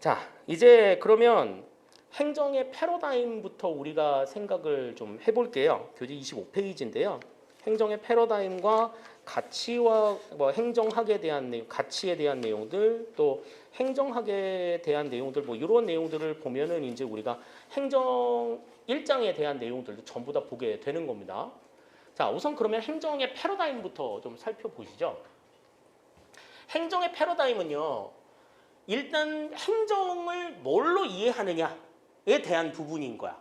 자, 이제 그러면 행정의 패러다임부터 우리가 생각을 좀 해볼게요. 교재 25페이지인데요. 행정의 패러다임과 가치와 행정학에 대한 내용, 가치에 대한 내용들, 또 행정학에 대한 내용들, 이런 내용들을 보면은 이제 우리가 행정 1장에 대한 내용들도 전부 다 보게 되는 겁니다. 자, 우선 그러면 행정의 패러다임부터 좀 살펴보시죠. 행정의 패러다임은요, 일단 행정을 뭘로 이해하느냐에 대한 부분인 거야.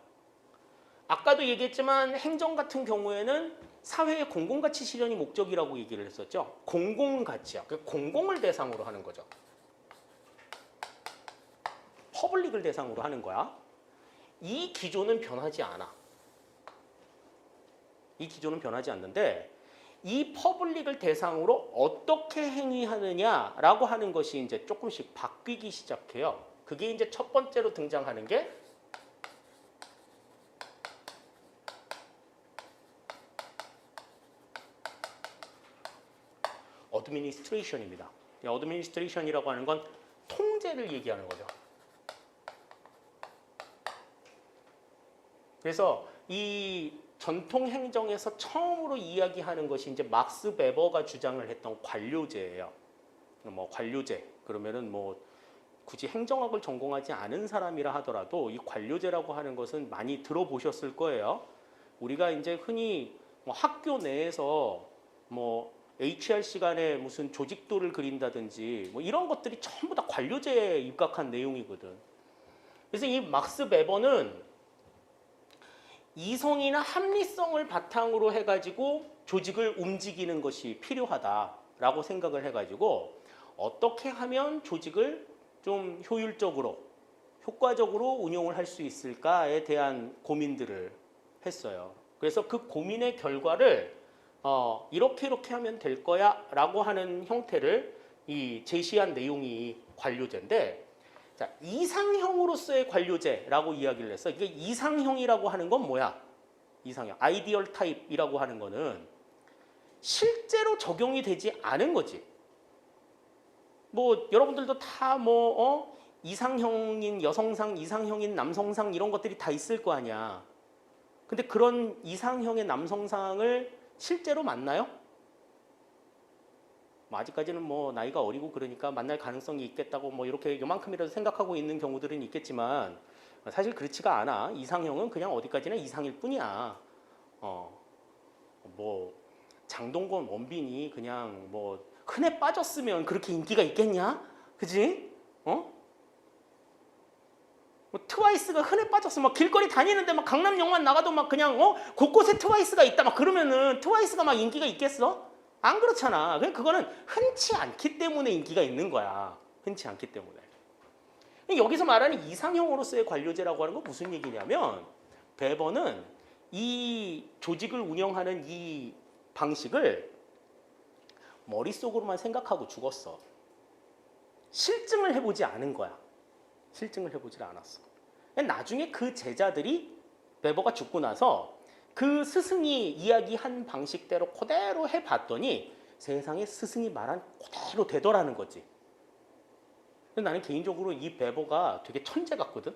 아까도 얘기했지만 행정 같은 경우에는 사회의 공공가치 실현이 목적이라고 얘기를 했었죠. 공공가치야. 그 공공을 대상으로 하는 거죠. 퍼블릭을 대상으로 하는 거야. 이 기조는 변하지 않아. 이 기조는 변하지 않는데 이 퍼블릭을 대상으로 어떻게 행위하느냐라고 하는 것이 이제 조금씩 바뀌기 시작해요. 그게 이제 첫 번째로 등장하는 게 어드미니스트레이션입니다. 어드미니스트레이션이라고 하는 건 통제를 얘기하는 거죠. 그래서 이 전통 행정에서 처음으로 이야기하는 것이 이제 막스 베버가 주장을 했던 관료제예요. 관료제 그러면은 굳이 행정학을 전공하지 않은 사람이라 하더라도 이 관료제라고 하는 것은 많이 들어보셨을 거예요. 우리가 이제 흔히 학교 내에서 HR 시간에 무슨 조직도를 그린다든지 이런 것들이 전부 다 관료제에 입각한 내용이거든. 그래서 이 막스 베버는 이성이나 합리성을 바탕으로 해가지고 조직을 움직이는 것이 필요하다라고 생각을 해가지고 어떻게 하면 조직을 좀 효율적으로, 효과적으로 운용을 할 수 있을까에 대한 고민들을 했어요. 그래서 그 고민의 결과를 이렇게 하면 될 거야 라고 하는 형태를 제시한 내용이 관료제인데, 자, 이상형으로서의 관료제라고 이야기를 했어. 이게 이상형이라고 하는 건 뭐야? 이상형, 아이디얼 타입이라고 하는 거는 실제로 적용이 되지 않은 거지. 여러분들도 다 이상형인 여성상, 이상형인 남성상 이런 것들이 다 있을 거 아니야. 근데 그런 이상형의 남성상을 실제로 만나요? 아직까지는 나이가 어리고 그러니까 만날 가능성이 있겠다고 이렇게 요만큼이라도 생각하고 있는 경우들은 있겠지만 사실 그렇지가 않아. 이상형은 그냥 어디까지나 이상일 뿐이야. 장동건, 원빈이 그냥 흔해 빠졌으면 그렇게 인기가 있겠냐? 그지? 트와이스가 흔해 빠졌어. 길거리 다니는데 강남 영화만 나가도 그냥 곳곳에 트와이스가 있다. 그러면은 트와이스가 인기가 있겠어? 안 그렇잖아. 그거는 흔치 않기 때문에 인기가 있는 거야. 흔치 않기 때문에. 여기서 말하는 이상형으로서의 관료제라고 하는 건 무슨 얘기냐면, 베버는 이 조직을 운영하는 이 방식을 머릿속으로만 생각하고 죽었어. 실증을 해보지 않은 거야. 실증을 해보질 않았어. 나중에 그 제자들이 베버가 죽고 나서 그 스승이 이야기한 방식대로 그대로 해봤더니 세상에 스승이 말한 그대로 되더라는 거지. 나는 개인적으로 이 베버가 되게 천재 같거든.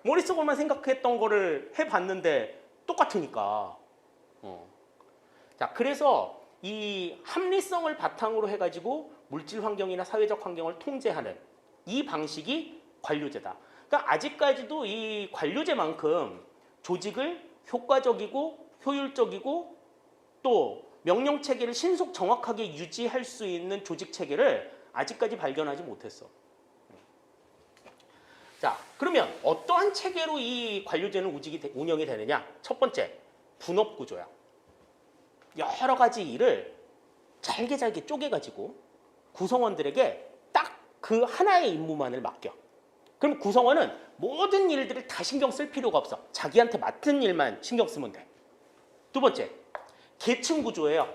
머릿속으로만 생각했던 거를 해봤는데 똑같으니까. 자, 그래서 이 합리성을 바탕으로 해가지고 물질 환경이나 사회적 환경을 통제하는 이 방식이 관료제다. 그러니까 아직까지도 이 관료제만큼 조직을 효과적이고 효율적이고 또 명령 체계를 신속 정확하게 유지할 수 있는 조직 체계를 아직까지 발견하지 못했어. 자, 그러면 어떠한 체계로 이 관료제는 운영이 되느냐? 첫 번째, 분업 구조야. 여러 가지 일을 잘게 쪼개가지고 구성원들에게 딱 그 하나의 임무만을 맡겨. 그럼 구성원은 모든 일들을 다 신경 쓸 필요가 없어. 자기한테 맡은 일만 신경 쓰면 돼. 두 번째, 계층 구조예요.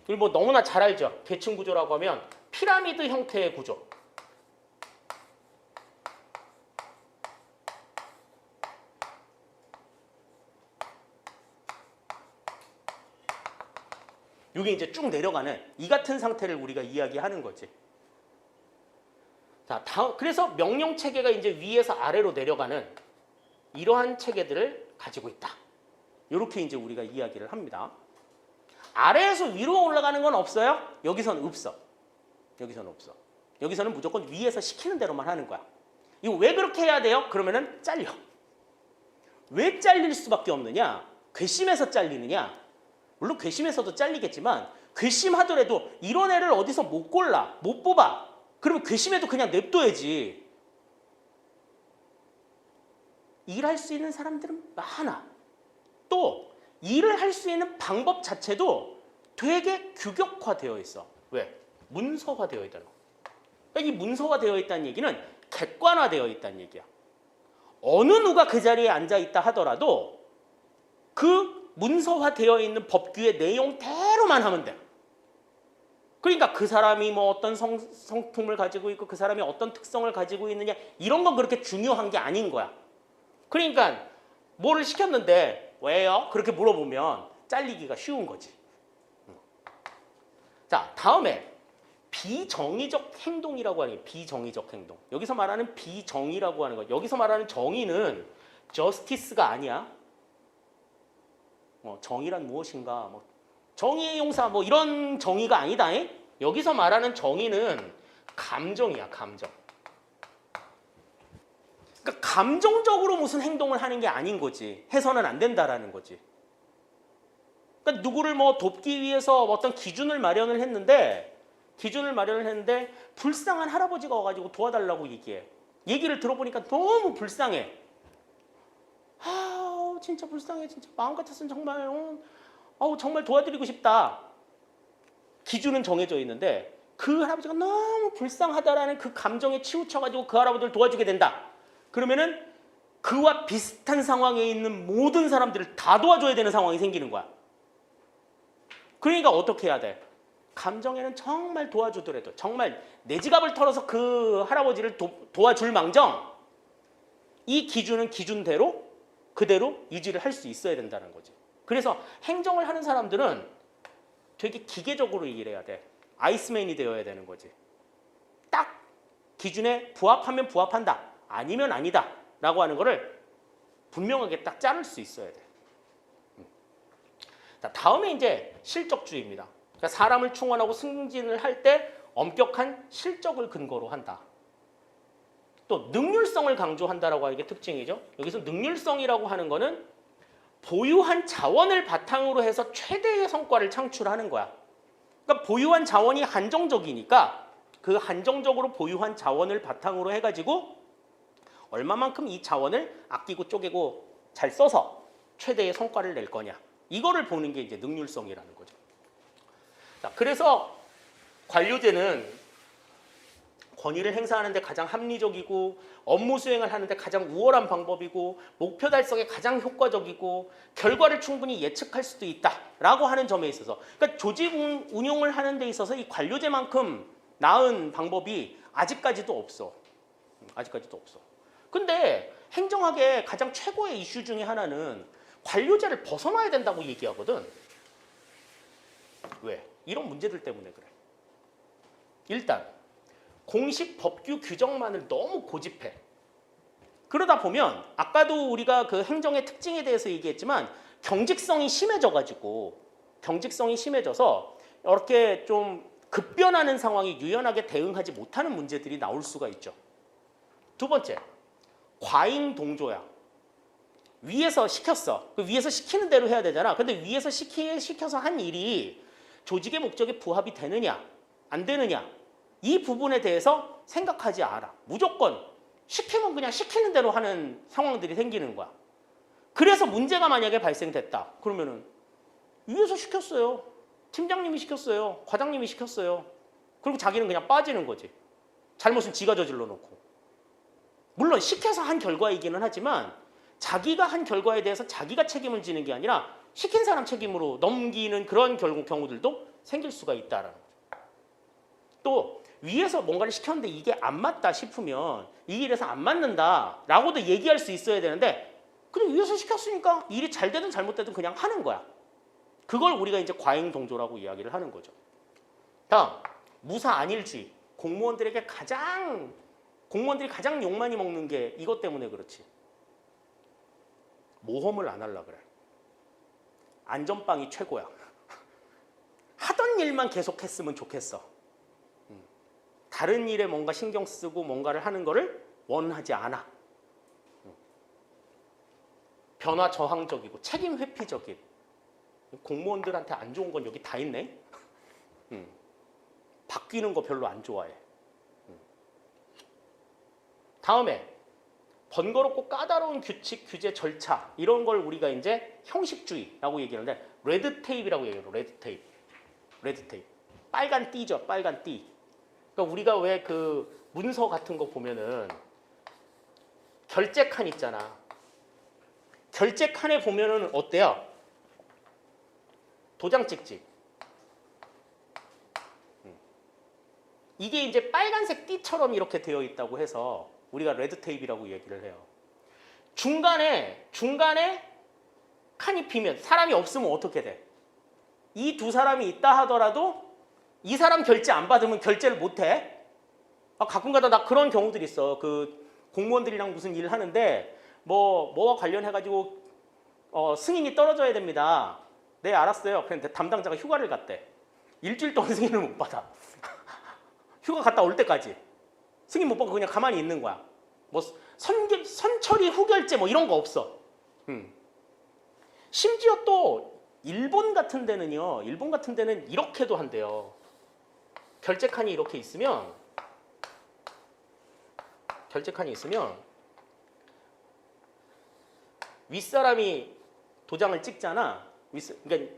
이걸 너무나 잘 알죠. 계층 구조라고 하면 피라미드 형태의 구조. 이게 이제 쭉 내려가는 이 같은 상태를 우리가 이야기하는 거지. 자, 그래서 명령 체계가 이제 위에서 아래로 내려가는 이러한 체계들을 가지고 있다. 이렇게 이제 우리가 이야기를 합니다. 아래에서 위로 올라가는 건 없어요? 여기서는 없어. 여기서는 없어. 여기서는 무조건 위에서 시키는 대로만 하는 거야. 이거 왜 그렇게 해야 돼요? 그러면은 잘려. 왜 잘릴 수밖에 없느냐? 괘씸해서 잘리느냐? 물론 괘씸해서도 잘리겠지만 괘씸하더라도 이런 애를 어디서 못 골라, 못 뽑아. 그러면 괘씸해도 그냥 냅둬야지. 일할 수 있는 사람들은 많아. 또 일을 할 수 있는 방법 자체도 되게 규격화되어 있어. 왜? 문서화되어 있다는 거. 그러니까 이 문서화되어 있다는 얘기는 객관화되어 있다는 얘기야. 어느 누가 그 자리에 앉아 있다 하더라도 그 문서화되어 있는 법규의 내용대로만 하면 돼. 그러니까 그 사람이 뭐 어떤 성품을 가지고 있고 그 사람이 어떤 특성을 가지고 있느냐 이런 건 그렇게 중요한 게 아닌 거야. 그러니까 뭐를 시켰는데 왜요? 그렇게 물어보면 잘리기가 쉬운 거지. 자, 다음에 비정의적 행동이라고 하는 게 비정의적 행동. 여기서 말하는 비정의라고 하는 거. 여기서 말하는 정의는 justice가 아니야. 정의란 무엇인가? 정의의 용사 이런 정의가 아니다. 여기서 말하는 정의는 감정이야, 감정. 그러니까 감정적으로 무슨 행동을 하는 게 아닌 거지. 해서는 안 된다라는 거지. 그러니까 누구를 돕기 위해서 어떤 기준을 마련을 했는데 불쌍한 할아버지가 와가지고 도와달라고 얘기해. 얘기를 들어보니까 너무 불쌍해. 아, 진짜 불쌍해. 진짜 마음 같았으면 정말 도와드리고 싶다. 기준은 정해져 있는데 그 할아버지가 너무 불쌍하다라는 그 감정에 치우쳐가지고 그 할아버지를 도와주게 된다. 그러면은 그와 비슷한 상황에 있는 모든 사람들을 다 도와줘야 되는 상황이 생기는 거야. 그러니까 어떻게 해야 돼? 감정에는 정말 도와주더라도 정말 내 지갑을 털어서 그 할아버지를 도와줄 망정 이 기준은 기준대로 그대로 유지를 할 수 있어야 된다는 거지. 그래서 행정을 하는 사람들은 되게 기계적으로 얘기를 해야 돼. 아이스맨이 되어야 되는 거지. 딱 기준에 부합하면 부합한다. 아니면 아니다. 라고 하는 거를 분명하게 딱 자를 수 있어야 돼. 자, 다음에 이제 실적주의입니다. 그러니까 사람을 충원하고 승진을 할 때 엄격한 실적을 근거로 한다. 또 능률성을 강조한다라고 하는 게 특징이죠. 여기서 능률성이라고 하는 거는 보유한 자원을 바탕으로 해서 최대의 성과를 창출하는 거야. 그러니까 보유한 자원이 한정적이니까 그 한정적으로 보유한 자원을 바탕으로 해가지고 얼마만큼 이 자원을 아끼고 쪼개고 잘 써서 최대의 성과를 낼 거냐. 이거를 보는 게 이제 능률성이라는 거죠. 자, 그래서 관료제는 권위를 행사하는 데 가장 합리적이고 업무 수행을 하는 데 가장 우월한 방법이고 목표 달성에 가장 효과적이고 결과를 충분히 예측할 수도 있다라고 하는 점에 있어서 그러니까 조직 운용을 하는 데 있어서 이 관료제만큼 나은 방법이 아직까지도 없어. 아직까지도 없어. 근데 행정학의 가장 최고의 이슈 중에 하나는 관료제를 벗어나야 된다고 얘기하거든. 왜? 이런 문제들 때문에 그래. 일단 공식 법규 규정만을 너무 고집해. 그러다 보면 아까도 우리가 그 행정의 특징에 대해서 얘기했지만 경직성이 심해져서 이렇게 좀 급변하는 상황이 유연하게 대응하지 못하는 문제들이 나올 수가 있죠. 두 번째, 과잉 동조야. 위에서 시켰어. 그 위에서 시키는 대로 해야 되잖아. 근데 위에서 시켜서 한 일이 조직의 목적에 부합이 되느냐, 안 되느냐 이 부분에 대해서 생각하지 않아. 무조건 시키면 그냥 시키는 대로 하는 상황들이 생기는 거야. 그래서 문제가 만약에 발생됐다. 그러면은 위에서 시켰어요. 팀장님이 시켰어요. 과장님이 시켰어요. 그리고 자기는 그냥 빠지는 거지. 잘못은 지가 저질러 놓고. 물론 시켜서 한 결과이기는 하지만 자기가 한 결과에 대해서 자기가 책임을 지는 게 아니라 시킨 사람 책임으로 넘기는 그런 경우들도 생길 수가 있다라는 거죠. 또 위에서 뭔가를 시켰는데 이게 안 맞다 싶으면 이 일에서 안 맞는다라고도 얘기할 수 있어야 되는데 그냥 위에서 시켰으니까 일이 잘 되든 잘못되든 그냥 하는 거야. 그걸 우리가 이제 과잉 동조라고 이야기를 하는 거죠. 다음, 무사 안일주의. 공무원들에게 가장 공무원들이 가장 욕 많이 먹는 게 이것 때문에 그렇지. 모험을 안 하려고 그래. 안전빵이 최고야. 하던 일만 계속 했으면 좋겠어. 다른 일에 뭔가 신경 쓰고 뭔가를 하는 거를 원하지 않아. 변화 저항적이고 책임 회피적인. 공무원들한테 안 좋은 건 여기 다 있네. 바뀌는 거 별로 안 좋아해. 다음에 번거롭고 까다로운 규칙, 규제, 절차 이런 걸 우리가 이제 형식주의라고 얘기하는데 레드테이프라고 얘기해요. 레드테이프. 레드테이프. 빨간 띠죠. 빨간 띠. 그러니까 우리가 왜 그 문서 같은 거 보면은 결제 칸 있잖아. 결제 칸에 보면은 어때요? 도장 찍지. 이게 이제 빨간색 띠처럼 이렇게 되어 있다고 해서 우리가 레드테이프라고 얘기를 해요. 중간에 칸이 비면 사람이 없으면 어떻게 돼? 이 두 사람이 있다 하더라도 이 사람 결제 안 받으면 결제를 못 해. 가끔가다 나 그런 경우들이 있어. 그 공무원들이랑 무슨 일을 하는데 뭐와 관련해가지고 승인이 떨어져야 됩니다. 네, 알았어요. 그런데 담당자가 휴가를 갔대. 일주일 동안 승인을 못 받아. 휴가 갔다 올 때까지 승인 못 받고 그냥 가만히 있는 거야. 뭐 선처리 후결제 뭐 이런 거 없어. 심지어 또 일본 같은 데는요. 일본 같은 데는 이렇게도 한대요. 결제 칸이 이렇게 있으면 윗사람이 도장을 찍잖아. 그러니까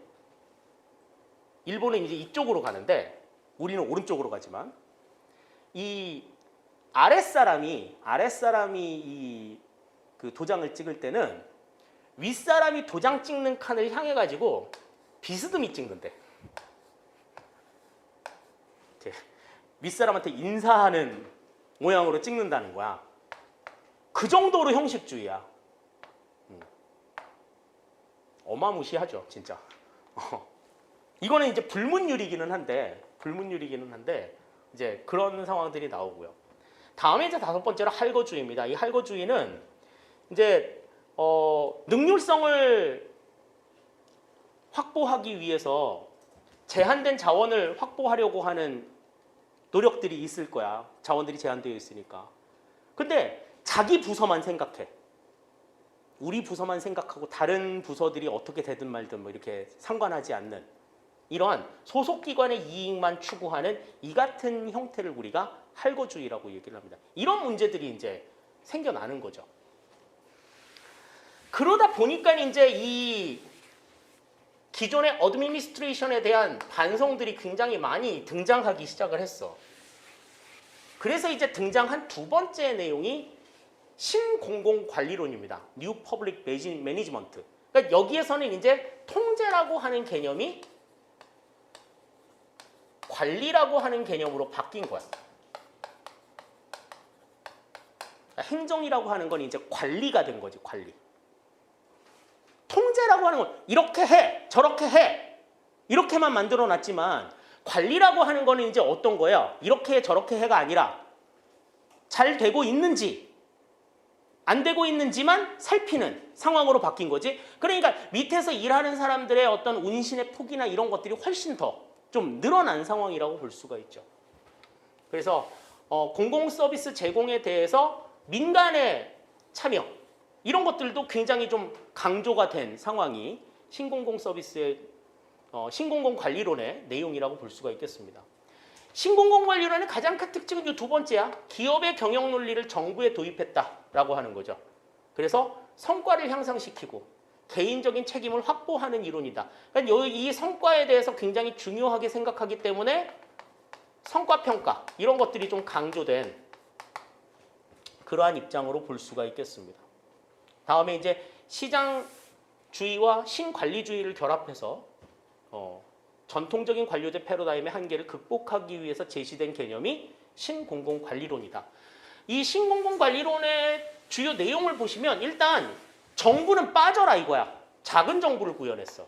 일본은 이제 이쪽으로 가는데 우리는 오른쪽으로 가지만 이 아랫사람이 그 도장을 찍을 때는 윗사람이 도장 찍는 칸을 향해 가지고 비스듬히 찍는데 윗사람한테 인사하는 모양으로 찍는다는 거야. 그 정도로 형식주의야. 어마무시하죠, 진짜. 이거는 이제 불문율이기는 한데 이제 그런 상황들이 나오고요. 다음에 이제 다섯 번째로 할거주의입니다. 이 할거주의는 이제 능률성을 확보하기 위해서 제한된 자원을 확보하려고 하는 노력들이 있을 거야. 자원들이 제한되어 있으니까. 근데 자기 부서만 생각해. 우리 부서만 생각하고 다른 부서들이 어떻게 되든 말든 뭐 이렇게 상관하지 않는 이러한 소속기관의 이익만 추구하는 이 같은 형태를 우리가 할거주의라고 얘기를 합니다. 이런 문제들이 이제 생겨나는 거죠. 그러다 보니까 이제 이 기존의 어드미니스트레이션에 대한 반성들이 굉장히 많이 등장하기 시작을 했어. 그래서 이제 등장한 두 번째 내용이 신공공관리론입니다. New Public Management. 그러니까 여기에서는 이제 통제라고 하는 개념이 관리라고 하는 개념으로 바뀐 거야. 행정이라고 하는 건 이제 관리가 된 거지, 관리. 통제라고 하는 건 이렇게 해, 저렇게 해, 이렇게만 만들어 놨지만 관리라고 하는 거는 이제 어떤 거예요? 이렇게 해, 저렇게 해가 아니라 잘 되고 있는지 안 되고 있는지만 살피는 상황으로 바뀐 거지. 그러니까 밑에서 일하는 사람들의 어떤 운신의 폭이나 이런 것들이 훨씬 더 좀 늘어난 상황이라고 볼 수가 있죠. 그래서 공공 서비스 제공에 대해서 민간의 참여 이런 것들도 굉장히 좀 강조가 된 상황이 신공공 서비스의 신공공 관리론의 내용이라고 볼 수가 있겠습니다. 신공공 관리론의 가장 큰 특징은 이 두 번째야. 기업의 경영 논리를 정부에 도입했다라고 하는 거죠. 그래서 성과를 향상시키고 개인적인 책임을 확보하는 이론이다. 그러니까 이 성과에 대해서 굉장히 중요하게 생각하기 때문에 성과평가 이런 것들이 좀 강조된 그러한 입장으로 볼 수가 있겠습니다. 다음에 이제 시장주의와 신관리주의를 결합해서 전통적인 관료제 패러다임의 한계를 극복하기 위해서 제시된 개념이 신공공관리론이다. 이 신공공관리론의 주요 내용을 보시면 일단 정부는 빠져라 이거야. 작은 정부를 구현했어.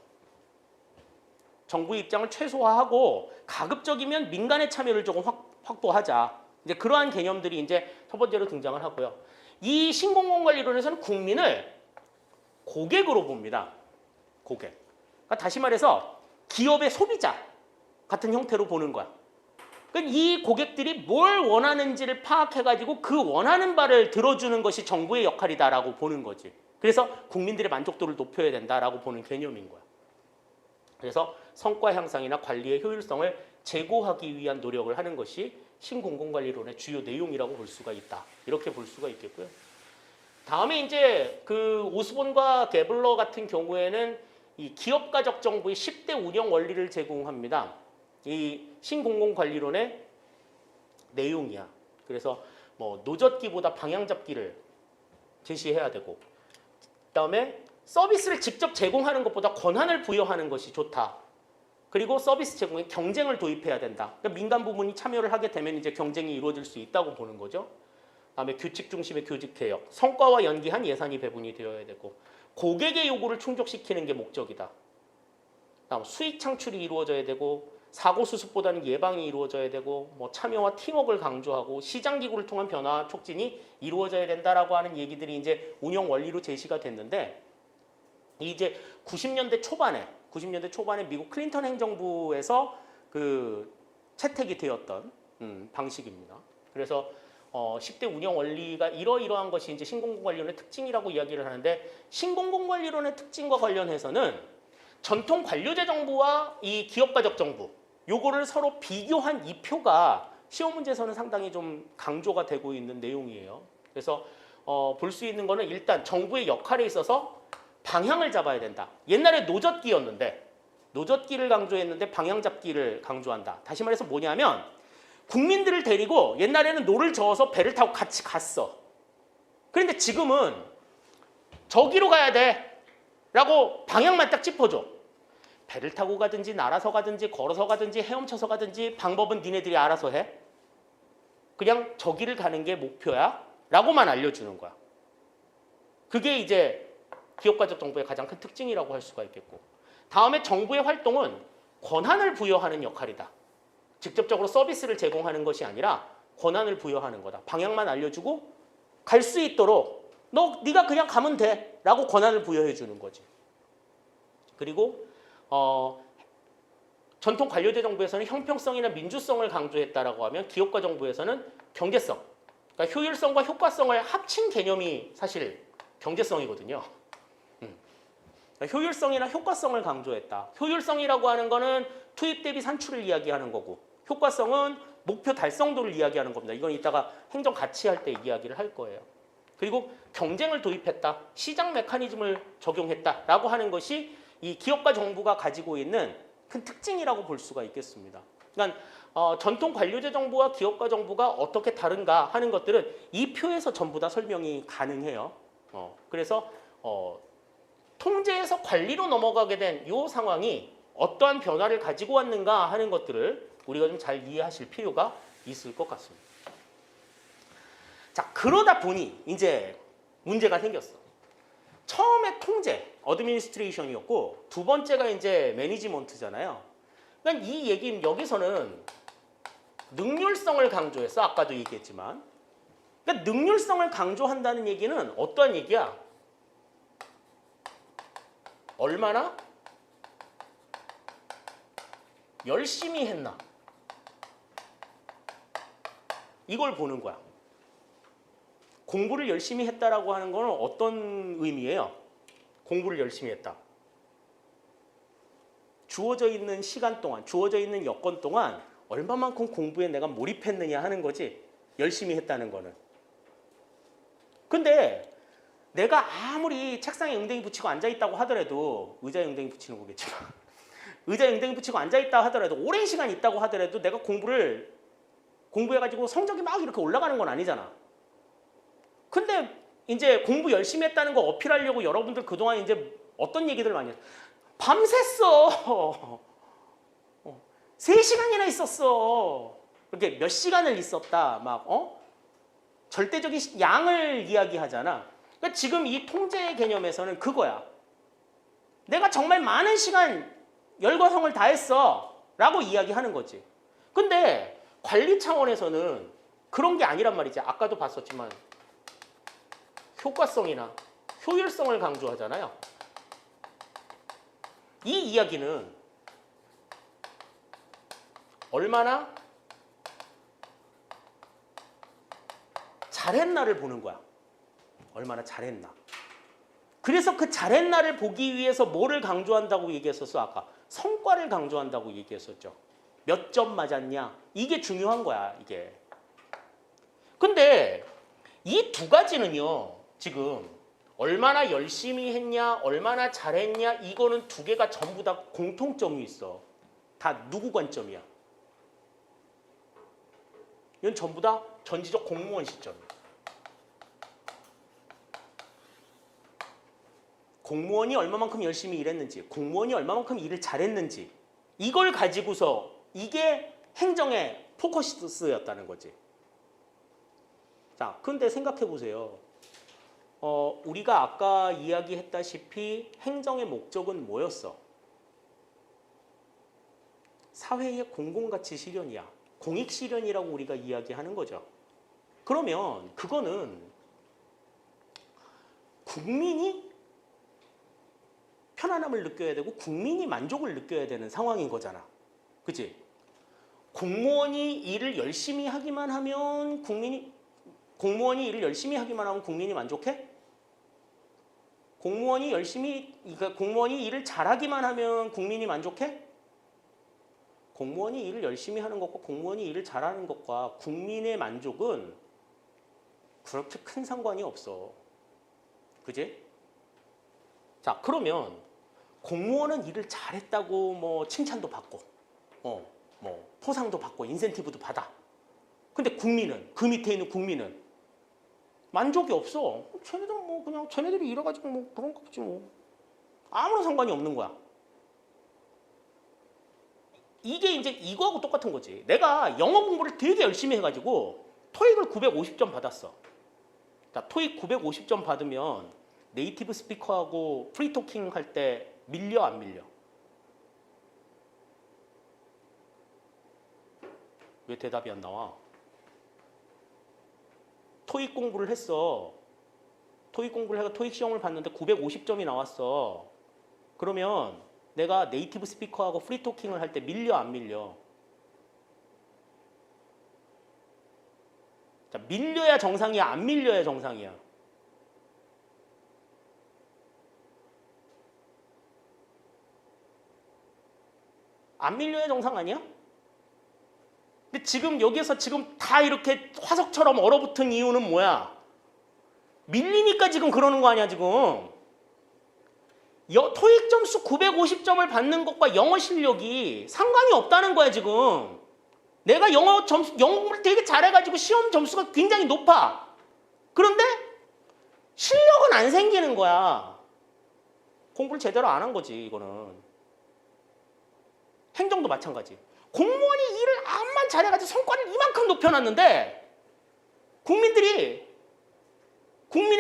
정부의 입장을 최소화하고 가급적이면 민간의 참여를 조금 확보하자. 이제 그러한 개념들이 이제 첫 번째로 등장을 하고요. 이 신공공관리론에서는 국민을 고객으로 봅니다. 고객. 그러니까 다시 말해서 기업의 소비자 같은 형태로 보는 거야. 그러니까 이 고객들이 뭘 원하는지를 파악해가지고 그 원하는 바를 들어주는 것이 정부의 역할이다라고 보는 거지. 그래서 국민들의 만족도를 높여야 된다라고 보는 개념인 거야. 그래서 성과 향상이나 관리의 효율성을 제고하기 위한 노력을 하는 것이 신공공관리론의 주요 내용이라고 볼 수가 있다. 이렇게 볼 수가 있겠고요. 다음에 이제 그 오스본과 게블러 같은 경우에는 이 기업가적 정부의 10대 운영 원리를 제공합니다. 이 신공공관리론의 내용이야. 그래서 뭐 노젓기보다 방향 잡기를 제시해야 되고, 그다음에 서비스를 직접 제공하는 것보다 권한을 부여하는 것이 좋다. 그리고 서비스 제공에 경쟁을 도입해야 된다. 그러니까 민간 부문이 참여를 하게 되면 이제 경쟁이 이루어질 수 있다고 보는 거죠. 그다음에 규칙 중심의 교직 개혁, 성과와 연계한 예산이 배분이 되어야 되고, 고객의 요구를 충족시키는 게 목적이다. 그다음 수익 창출이 이루어져야 되고, 사고 수습보다는 예방이 이루어져야 되고, 뭐 참여와 팀워크를 강조하고 시장 기구를 통한 변화 촉진이 이루어져야 된다라고 하는 얘기들이 이제 운영 원리로 제시가 됐는데, 이제 90년대 초반에 미국 클린턴 행정부에서 그 채택이 되었던 방식입니다. 그래서 10대 운영 원리가 이러이러한 것이 이제 신공공관리론의 특징이라고 이야기를 하는데, 신공공관리론의 특징과 관련해서는 전통 관료제 정부와 이 기업가적 정부 요거를 서로 비교한 이 표가 시험 문제에서는 상당히 좀 강조가 되고 있는 내용이에요. 그래서 볼 수 있는 거는 일단 정부의 역할에 있어서 방향을 잡아야 된다. 옛날에 노젓기를 강조했는데 방향 잡기를 강조한다. 다시 말해서 뭐냐면 국민들을 데리고 옛날에는 노를 저어서 배를 타고 같이 갔어. 그런데 지금은 저기로 가야 돼 라고 방향만 딱 짚어줘. 배를 타고 가든지 날아서 가든지 걸어서 가든지 헤엄쳐서 가든지 방법은 니네들이 알아서 해. 그냥 저기를 가는 게 목표야 라고만 알려주는 거야. 그게 이제 기업가적 정부의 가장 큰 특징이라고 할 수가 있겠고, 다음에 정부의 활동은 권한을 부여하는 역할이다. 직접적으로 서비스를 제공하는 것이 아니라 권한을 부여하는 거다. 방향만 알려주고 갈 수 있도록 네가 그냥 가면 돼 라고 권한을 부여해 주는 거지. 그리고 전통 관료제 정부에서는 형평성이나 민주성을 강조했다라고 하면 기업가 정부에서는 경제성, 그러니까 효율성과 효과성을 합친 개념이 사실 경제성이거든요. 효율성이나 효과성을 강조했다. 효율성이라고 하는 거는 투입 대비 산출을 이야기하는 거고, 효과성은 목표 달성도를 이야기하는 겁니다. 이건 이따가 행정 가치 할 때 이야기를 할 거예요. 그리고 경쟁을 도입했다. 시장 메커니즘을 적용했다라고 하는 것이 이 기업과 정부가 가지고 있는 큰 특징이라고 볼 수가 있겠습니다. 그러니까 전통 관료제 정부와 기업가 정부가 어떻게 다른가 하는 것들은 이 표에서 전부 다 설명이 가능해요. 그래서 통제에서 관리로 넘어가게 된 이 상황이 어떠한 변화를 가지고 왔는가 하는 것들을 우리가 좀 잘 이해하실 필요가 있을 것 같습니다. 자, 그러다 보니 이제 문제가 생겼어. 처음에 통제, 어드미니스트레이션이었고, 두 번째가 이제 매니지먼트잖아요. 그러니까 이 얘기는 여기서는 능률성을 강조했어. 아까도 얘기했지만. 그러니까 능률성을 강조한다는 얘기는 어떠한 얘기야? 얼마나 열심히 했나? 이걸 보는 거야. 공부를 열심히 했다라고 하는 건 어떤 의미예요? 공부를 열심히 했다. 주어져 있는 시간 동안, 주어져 있는 여건 동안 얼마만큼 공부에 내가 몰입했느냐 하는 거지, 열심히 했다는 거는. 근데 내가 아무리 책상에 엉덩이 붙이고 앉아있다고 하더라도, 의자에 엉덩이 붙이는 거겠지만 의자에 엉덩이 붙이고 앉아있다 하더라도, 오랜 시간 있다고 하더라도 내가 공부해가지고 성적이 막 이렇게 올라가는 건 아니잖아. 근데 이제 공부 열심히 했다는 거 어필하려고 여러분들 그동안 이제 어떤 얘기들 많이 했어. 밤샜어. 3시간이나 있었어. 이렇게 몇 시간을 있었다. 막 절대적인 양을 이야기하잖아. 그러니까 지금 이 통제 개념에서는 그거야. 내가 정말 많은 시간 열과성을 다했어 라고 이야기하는 거지. 근데 관리 차원에서는 그런 게 아니란 말이지. 아까도 봤었지만 효과성이나 효율성을 강조하잖아요. 이 이야기는 얼마나 잘했나를 보는 거야. 얼마나 잘했나. 그래서 그 잘했나를 보기 위해서 뭐를 강조한다고 얘기했었어? 아까 성과를 강조한다고 얘기했었죠. 몇 점 맞았냐? 이게 중요한 거야, 이게. 근데 이 두 가지는요, 지금 얼마나 열심히 했냐, 얼마나 잘했냐, 이거는 두 개가 전부 다 공통점이 있어. 다 누구 관점이야? 이건 전부 다 전지적 공무원 시점이야. 공무원이 얼마만큼 열심히 일했는지, 공무원이 얼마만큼 일을 잘했는지, 이걸 가지고서 이게 행정의 포커스였다는 거지. 자, 근데 생각해 보세요. 우리가 아까 이야기했다시피 행정의 목적은 뭐였어? 사회의 공공가치 실현이야. 공익 실현이라고 우리가 이야기하는 거죠. 그러면 그거는 국민이 편안함을 느껴야 되고 국민이 만족을 느껴야 되는 상황인 거잖아. 그치? 공무원이 일을 열심히 하기만 하면 공무원이 일을 열심히 하기만 하면 국민이 만족해? 그러니까 공무원이 일을 잘하기만 하면 국민이 만족해? 공무원이 일을 열심히 하는 것과 공무원이 일을 잘하는 것과 국민의 만족은 그렇게 큰 상관이 없어. 그지? 자, 그러면 공무원은 일을 잘했다고 뭐 칭찬도 받고, 뭐 포상도 받고 인센티브도 받아. 근데 국민은, 그 밑에 있는 국민은 만족이 없어. 쟤네들 뭐 그냥 쟤네들이 이래가지고 뭐 그런 거 없지 뭐. 아무런 상관이 없는 거야. 이게 이제 이거하고 똑같은 거지. 내가 영어 공부를 되게 열심히 해가지고 토익을 950점 받았어. 자, 토익 950점 받으면 네이티브 스피커하고 프리토킹 할 때 밀려 안 밀려? 왜 대답이 안 나와? 토익 공부를 했어. 토익 공부를 해서 토익 시험을 봤는데 950점이 나왔어. 그러면 내가 네이티브 스피커하고 프리토킹을 할 때 밀려 안 밀려? 자, 밀려야 정상이야, 안 밀려야 정상이야? 안 밀려야 정상 아니야? 근데 지금 여기에서 지금 다 이렇게 화석처럼 얼어붙은 이유는 뭐야? 밀리니까 지금 그러는 거 아니야, 지금? 토익 점수 950점을 받는 것과 영어 실력이 상관이 없다는 거야, 지금. 내가 영어 공부를 되게 잘해가지고 시험 점수가 굉장히 높아. 그런데 실력은 안 생기는 거야. 공부를 제대로 안 한 거지, 이거는. 행정도 마찬가지. 공무원이 일을 암만 잘해가지고 성과를 이만큼 높여놨는데 국민의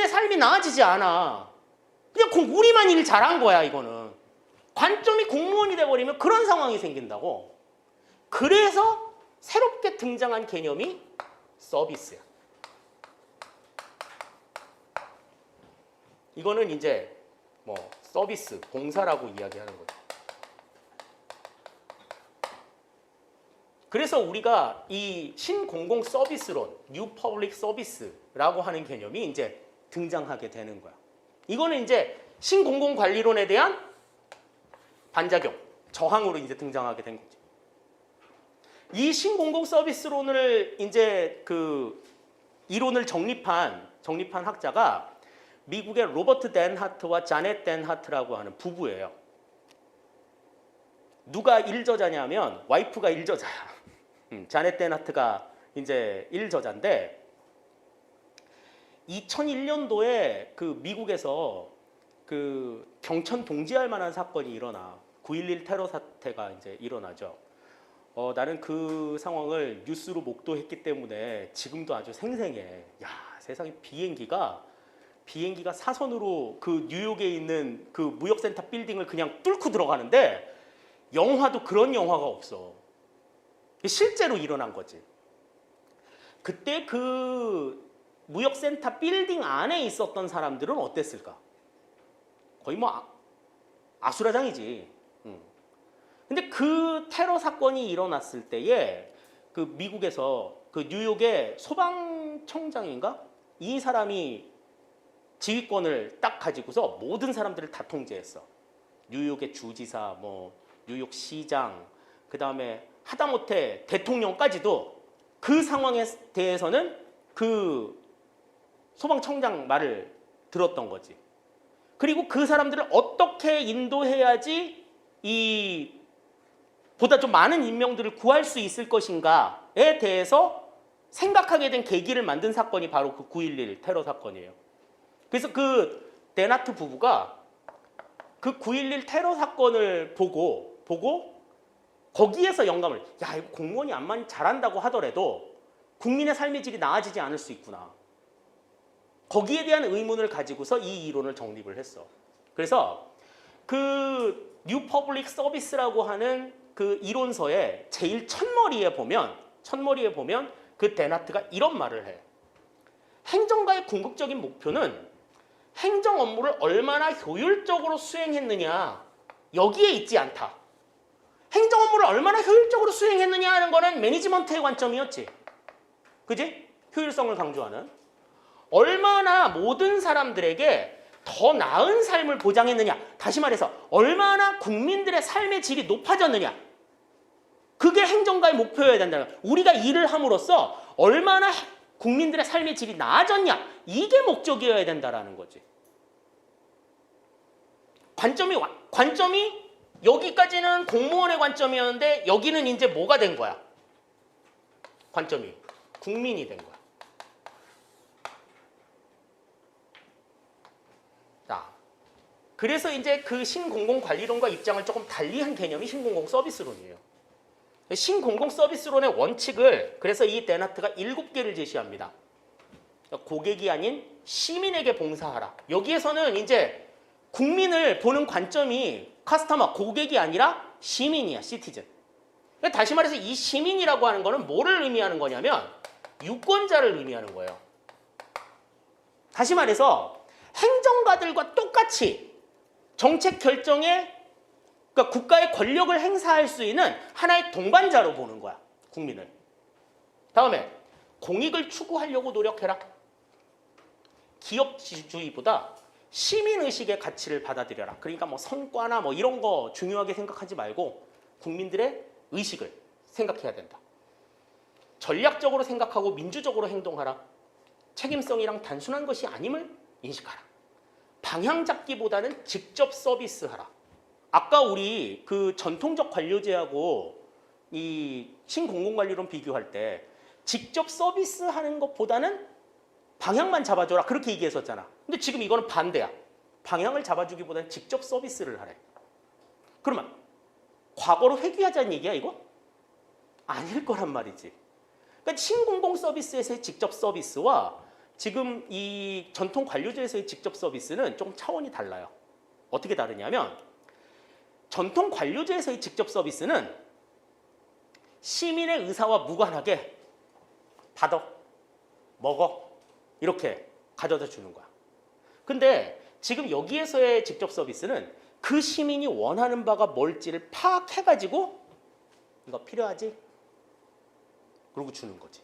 삶이 나아지지 않아. 그냥 우리만 일 잘한 거야, 이거는. 관점이 공무원이 돼버리면 그런 상황이 생긴다고. 그래서 새롭게 등장한 개념이 서비스야. 이거는 이제 뭐 서비스, 봉사라고 이야기하는 거죠. 그래서 우리가 이 신공공 서비스론, 뉴 퍼블릭 서비스라고 하는 개념이 이제 등장하게 되는 거야. 이거는 이제 신공공 관리론에 대한 반작용, 저항으로 이제 등장하게 된 거지. 이 신공공 서비스론을 이제 그 이론을 정립한 학자가 미국의 로버트 댄하트와 자넷 댄하트라고 하는 부부예요. 누가 일저자냐면 와이프가 일저자야. 자넷 댄하트가 이제 일저자인데 2001년도에 그 미국에서 그 경천 동지할 만한 사건이 일어나 9.11 테러 사태가 이제 일어나죠. 나는 그 상황을 뉴스로 목도했기 때문에 지금도 아주 생생해. 야, 세상에 비행기가 사선으로 그 뉴욕에 있는 그 무역센터 빌딩을 그냥 뚫고 들어가는데 영화도 그런 영화가 없어. 실제로 일어난 거지. 그때 그 무역센터 빌딩 안에 있었던 사람들은 어땠을까? 거의 뭐 아수라장이지. 근데 그 테러 사건이 일어났을 때에 그 미국에서 그 뉴욕의 소방청장인가? 이 사람이 지휘권을 딱 가지고서 모든 사람들을 다 통제했어. 뉴욕의 주지사, 뭐 뉴욕 시장, 그 다음에 하다못해 대통령까지도 그 상황에 대해서는 그 소방청장 말을 들었던 거지. 그리고 그 사람들을 어떻게 인도해야지 이 보다 좀 많은 인명들을 구할 수 있을 것인가에 대해서 생각하게 된 계기를 만든 사건이 바로 그 9.11 테러 사건이에요. 그래서 그 데나트 부부가 그 9.11 테러 사건을 보고 거기에서 영감을, 야, 이거 공무원이 암만 잘한다고 하더라도 국민의 삶의 질이 나아지지 않을 수 있구나. 거기에 대한 의문을 가지고서 이 이론을 정립을 했어. 그래서 그 뉴 퍼블릭 서비스라고 하는 그 이론서의 제일 첫머리에 보면 그 데나트가 이런 말을 해. 행정가의 궁극적인 목표는 행정 업무를 얼마나 효율적으로 수행했느냐, 여기에 있지 않다. 행정 업무를 얼마나 효율적으로 수행했느냐 하는 거는 매니지먼트의 관점이었지. 그지? 효율성을 강조하는. 얼마나 모든 사람들에게 더 나은 삶을 보장했느냐. 다시 말해서 얼마나 국민들의 삶의 질이 높아졌느냐. 그게 행정가의 목표여야 된다는 거야. 우리가 일을 함으로써 얼마나 국민들의 삶의 질이 나아졌냐. 이게 목적이어야 된다는 거지. 관점이 여기까지는 공무원의 관점이었는데 여기는 이제 뭐가 된 거야? 관점이 국민이 된 거야. 자, 그래서 이제 그 신공공관리론과 입장을 조금 달리한 개념이 신공공서비스론이에요. 신공공서비스론의 원칙을 그래서 이 데나트가 7개를 제시합니다. 고객이 아닌 시민에게 봉사하라. 여기에서는 이제 국민을 보는 관점이 커스터머, 고객이 아니라 시민이야, 시티즌. 다시 말해서 이 시민이라고 하는 거는 뭐를 의미하는 거냐면 유권자를 의미하는 거예요. 다시 말해서 행정가들과 똑같이 정책 결정에 그러니까 국가의 권력을 행사할 수 있는 하나의 동반자로 보는 거야, 국민을. 다음에 공익을 추구하려고 노력해라. 기업주의보다 시민의식의 가치를 받아들여라. 그러니까 뭐 성과나 뭐 이런 거 중요하게 생각하지 말고 국민들의 의식을 생각해야 된다. 전략적으로 생각하고 민주적으로 행동하라. 책임성이랑 단순한 것이 아님을 인식하라. 방향 잡기보다는 직접 서비스하라. 아까 우리 그 전통적 관료제하고 이 신공공관리론 비교할 때 직접 서비스하는 것보다는 방향만 잡아줘라 그렇게 얘기했었잖아. 근데 지금 이거는 반대야. 방향을 잡아주기보다는 직접 서비스를 하래. 그러면 과거로 회귀하자는 얘기야 이거? 아닐 거란 말이지. 그러니까 신공공 서비스에서의 직접 서비스와 지금 이 전통 관료제에서의 직접 서비스는 좀 차원이 달라요. 어떻게 다르냐면 전통 관료제에서의 직접 서비스는 시민의 의사와 무관하게 받아, 먹어 이렇게 가져다 주는 거야. 근데 지금 여기에서의 직접 서비스는 그 시민이 원하는 바가 뭘지를 파악해가지고 이거 필요하지? 그러고 주는 거지.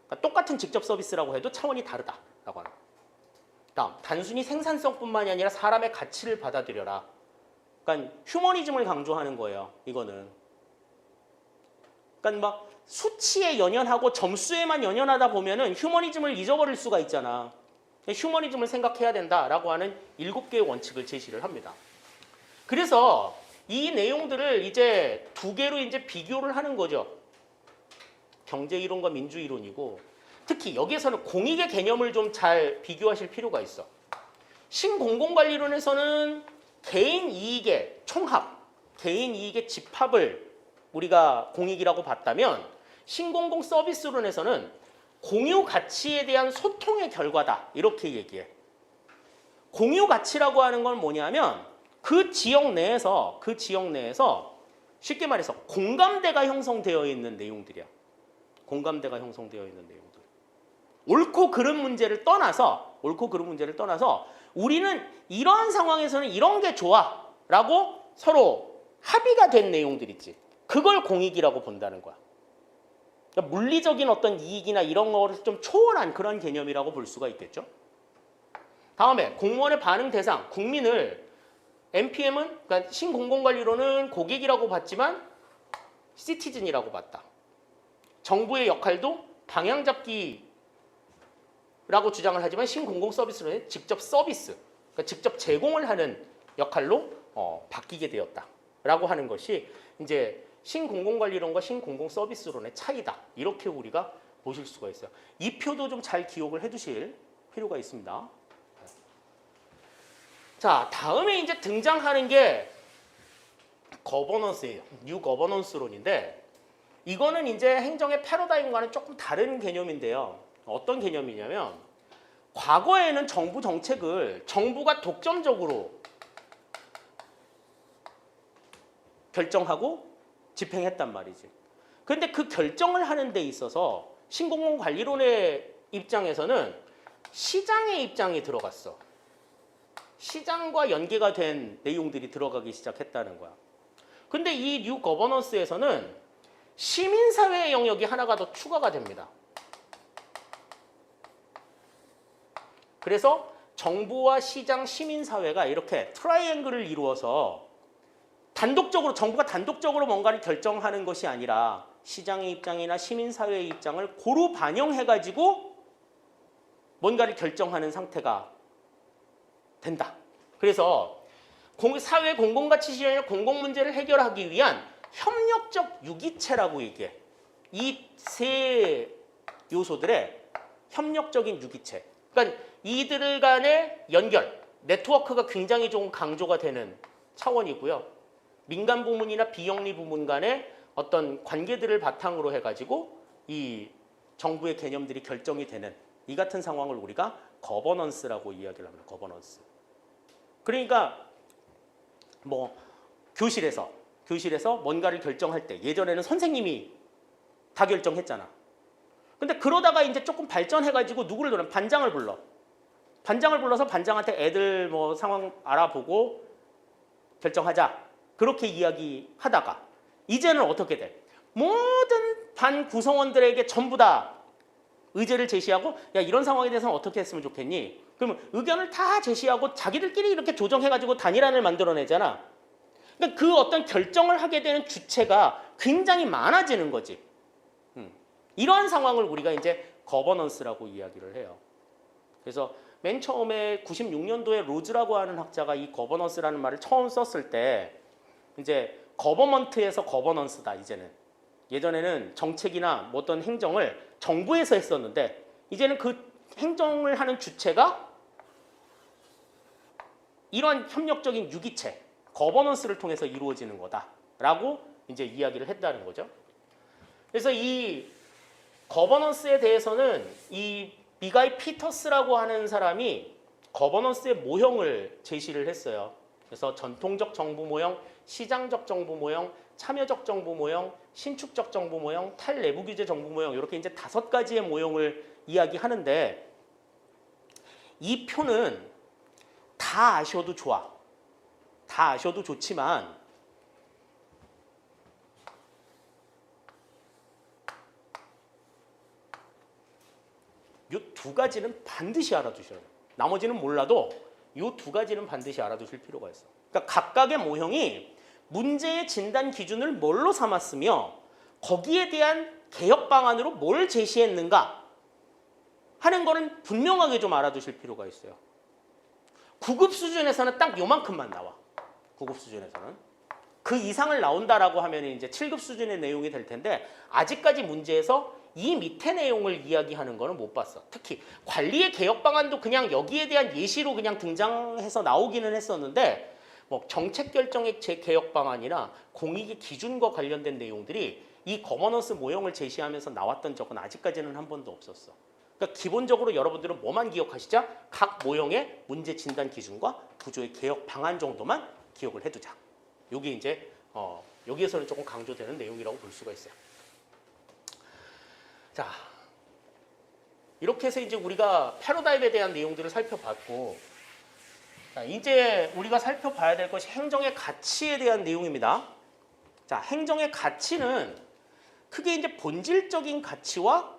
그러니까 똑같은 직접 서비스라고 해도 차원이 다르다라고 하는 거야. 다음, 단순히 생산성뿐만이 아니라 사람의 가치를 받아들여라. 그러니까 휴머니즘을 강조하는 거예요. 이거는. 그러니까 막 수치에 연연하고 점수에만 연연하다 보면은 휴머니즘을 잊어버릴 수가 있잖아. 휴머니즘을 생각해야 된다라고 하는 7개의 원칙을 제시를 합니다. 그래서 이 내용들을 이제 2개로 이제 비교를 하는 거죠. 경제이론과 민주이론이고, 특히 여기에서는 공익의 개념을 좀 잘 비교하실 필요가 있어. 신공공관리론에서는 개인 이익의 총합, 개인 이익의 집합을 우리가 공익이라고 봤다면 신공공 서비스론에서는 공유 가치에 대한 소통의 결과다 이렇게 얘기해. 공유 가치라고 하는 건 뭐냐면 그 지역 내에서 쉽게 말해서 공감대가 형성되어 있는 내용들이야. 공감대가 형성되어 있는 내용들. 옳고 그른 문제를 떠나서 우리는 이런 상황에서는 이런 게 좋아라고 서로 합의가 된 내용들 있지. 그걸 공익이라고 본다는 거야. 그러니까 물리적인 어떤 이익이나 이런 거를 좀 초월한 그런 개념이라고 볼 수가 있겠죠. 다음에 공무원의 반응 대상, 국민을 NPM은 그러니까 신공공관리로는 고객이라고 봤지만 시티즌이라고 봤다. 정부의 역할도 방향 잡기라고 주장을 하지만 신공공서비스로는 직접 서비스, 그러니까 직접 제공을 하는 역할로 바뀌게 되었다라고 하는 것이 이제 신공공관리론과 신공공서비스론의 차이다. 이렇게 우리가 보실 수가 있어요. 이 표도 좀 잘 기억을 해두실 필요가 있습니다. 자, 다음에 이제 등장하는 게 거버넌스예요. 뉴 거버넌스론인데 이거는 이제 행정의 패러다임과는 조금 다른 개념인데요. 어떤 개념이냐면 과거에는 정부 정책을 정부가 독점적으로 결정하고 집행했단 말이지. 그런데 그 결정을 하는 데 있어서 신공공관리론의 입장에서는 시장의 입장이 들어갔어. 시장과 연계가 된 내용들이 들어가기 시작했다는 거야. 근데 이 뉴 거버넌스에서는 시민사회의 영역이 하나가 더 추가가 됩니다. 그래서 정부와 시장, 시민사회가 이렇게 트라이앵글을 이루어서 정부가 단독적으로 뭔가를 결정하는 것이 아니라 시장의 입장이나 시민사회의 입장을 고루 반영해가지고 뭔가를 결정하는 상태가 된다. 그래서 사회 공공가치 실현의 공공문제를 해결하기 위한 협력적 유기체라고 얘기해. 이 세 요소들의 협력적인 유기체. 그러니까 이들 간의 연결, 네트워크가 굉장히 좀 강조가 되는 차원이고요. 민간 부문이나 비영리 부문 간의 어떤 관계들을 바탕으로 해가지고 이 정부의 개념들이 결정이 되는 이 같은 상황을 우리가 거버넌스라고 이야기를 합니다. 거버넌스. 그러니까 뭐 교실에서 뭔가를 결정할 때 예전에는 선생님이 다 결정했잖아. 근데 그러다가 이제 조금 발전해가지고 누구를 부르면 반장을 불러. 반장을 불러서 반장한테 애들 뭐 상황 알아보고 결정하자. 그렇게 이야기하다가 이제는 어떻게 돼? 모든 반 구성원들에게 전부 다 의제를 제시하고 야 이런 상황에 대해서는 어떻게 했으면 좋겠니? 그러면 의견을 다 제시하고 자기들끼리 이렇게 조정해가지고 단일안을 만들어내잖아. 그러니까 그 어떤 결정을 하게 되는 주체가 굉장히 많아지는 거지. 이러한 상황을 우리가 이제 거버넌스라고 이야기를 해요. 그래서 맨 처음에 96년도에 로즈라고 하는 학자가 이 거버넌스라는 말을 처음 썼을 때 이제 거버먼트에서 거버넌스다 이제는. 예전에는 정책이나 뭐 어떤 행정을 정부에서 했었는데 이제는 그 행정을 하는 주체가 이런 협력적인 유기체, 거버넌스를 통해서 이루어지는 거다라고 이제 이야기를 했다는 거죠. 그래서 이 거버넌스에 대해서는 이 미가이 피터스라고 하는 사람이 거버넌스의 모형을 제시를 했어요. 그래서 전통적 정부 모형, 시장적 정부 모형, 참여적 정부 모형, 신축적 정부 모형, 탈내부 규제 정부 모형 이렇게 이제 5가지의 모형을 이야기하는데 이 표는 다 아셔도 좋아. 다 아셔도 좋지만 이 2가지는 반드시 알아두셔야 돼요. 나머지는 몰라도 이 2가지는 반드시 알아두실 필요가 있어. 그러니까 각각의 모형이 문제의 진단 기준을 뭘로 삼았으며 거기에 대한 개혁 방안으로 뭘 제시했는가 하는 거는 분명하게 좀 알아두실 필요가 있어요. 9급 수준에서는 딱 요만큼만 나와. 9급 수준에서는. 그 이상을 나온다라고 하면 이제 7급 수준의 내용이 될 텐데 아직까지 문제에서 이 밑에 내용을 이야기하는 거는 못 봤어. 특히 관리의 개혁 방안도 그냥 여기에 대한 예시로 그냥 등장해서 나오기는 했었는데 뭐 정책 결정의 개혁 방안이나 공익의 기준과 관련된 내용들이 이 거버넌스 모형을 제시하면서 나왔던 적은 아직까지는 한 번도 없었어. 그러니까 기본적으로 여러분들은 뭐만 기억하시자? 각 모형의 문제 진단 기준과 구조의 개혁 방안 정도만 기억을 해두자. 이게 이제 여기에서는 조금 강조되는 내용이라고 볼 수가 있어요. 자, 이렇게 해서 이제 우리가 패러다임에 대한 내용들을 살펴봤고, 자, 이제 우리가 살펴봐야 될 것이 행정의 가치에 대한 내용입니다. 자, 행정의 가치는 크게 이제 본질적인 가치와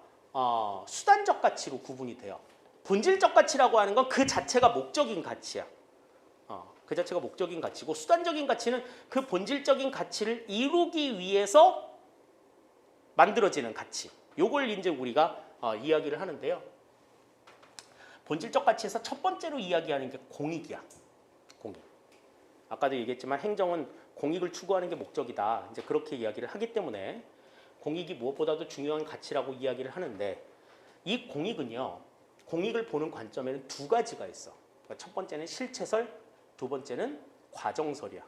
수단적 가치로 구분이 돼요. 본질적 가치라고 하는 건 그 자체가 목적인 가치야. 그 자체가 목적인 가치고, 수단적인 가치는 그 본질적인 가치를 이루기 위해서 만들어지는 가치. 요걸 이제 우리가 이야기를 하는데요. 본질적 가치에서 첫 번째로 이야기하는 게 공익이야. 공익. 아까도 얘기했지만 행정은 공익을 추구하는 게 목적이다. 이제 그렇게 이야기를 하기 때문에 공익이 무엇보다도 중요한 가치라고 이야기를 하는데, 이 공익은요, 공익을 보는 관점에는 두 가지가 있어. 그러니까 첫 번째는 실체설, 두 번째는 과정설이야.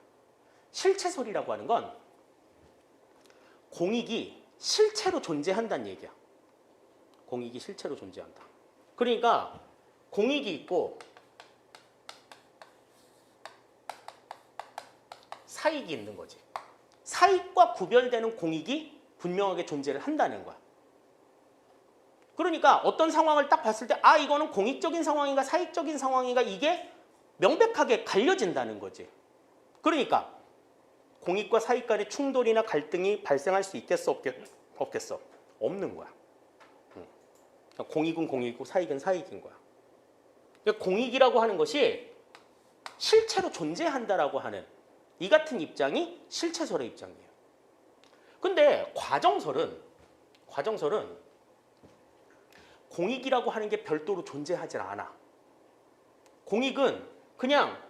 실체설이라고 하는 건 공익이 실체로 존재한다는 얘기야. 공익이 실체로 존재한다. 그러니까 공익이 있고 사익이 있는 거지. 사익과 구별되는 공익이 분명하게 존재를 한다는 거야. 그러니까 어떤 상황을 딱 봤을 때 이거는 공익적인 상황인가 사익적인 상황인가 이게 명백하게 갈려진다는 거지. 그러니까 공익과 사익 간의 충돌이나 갈등이 발생할 수 있겠어 없겠어? 없는 거야. 공익은 공익이고 사익은 사익인 거야. 그러니까 공익이라고 하는 것이 실체로 존재한다라고 하는 이 같은 입장이 실체설의 입장이에요. 근데 과정설은 공익이라고 하는 게 별도로 존재하지 않아. 공익은 그냥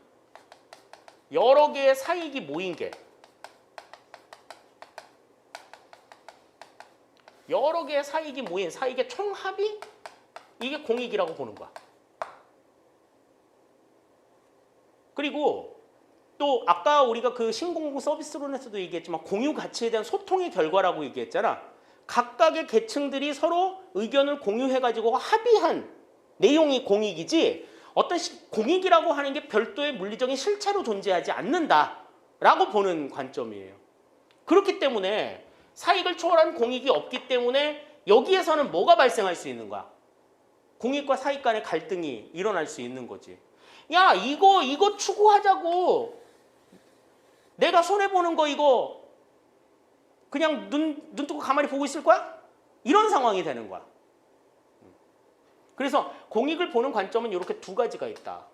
여러 개의 사익이 모인 게, 여러 개의 사익이 모인 사익의 총합이 이게 공익이라고 보는 거야. 그리고 또 아까 우리가 그 신공공 서비스론에서도 얘기했지만 공유 가치에 대한 소통의 결과라고 얘기했잖아. 각각의 계층들이 서로 의견을 공유해가지고 합의한 내용이 공익이지, 어떤 공익이라고 하는 게 별도의 물리적인 실체로 존재하지 않는다라고 보는 관점이에요. 그렇기 때문에 사익을 초월한 공익이 없기 때문에 여기에서는 뭐가 발생할 수 있는 거야? 공익과 사익 간의 갈등이 일어날 수 있는 거지. 야, 이거 추구하자고. 내가 손해보는 거 이거 그냥 눈 뜨고 가만히 보고 있을 거야? 이런 상황이 되는 거야. 그래서 공익을 보는 관점은 이렇게 두 가지가 있다.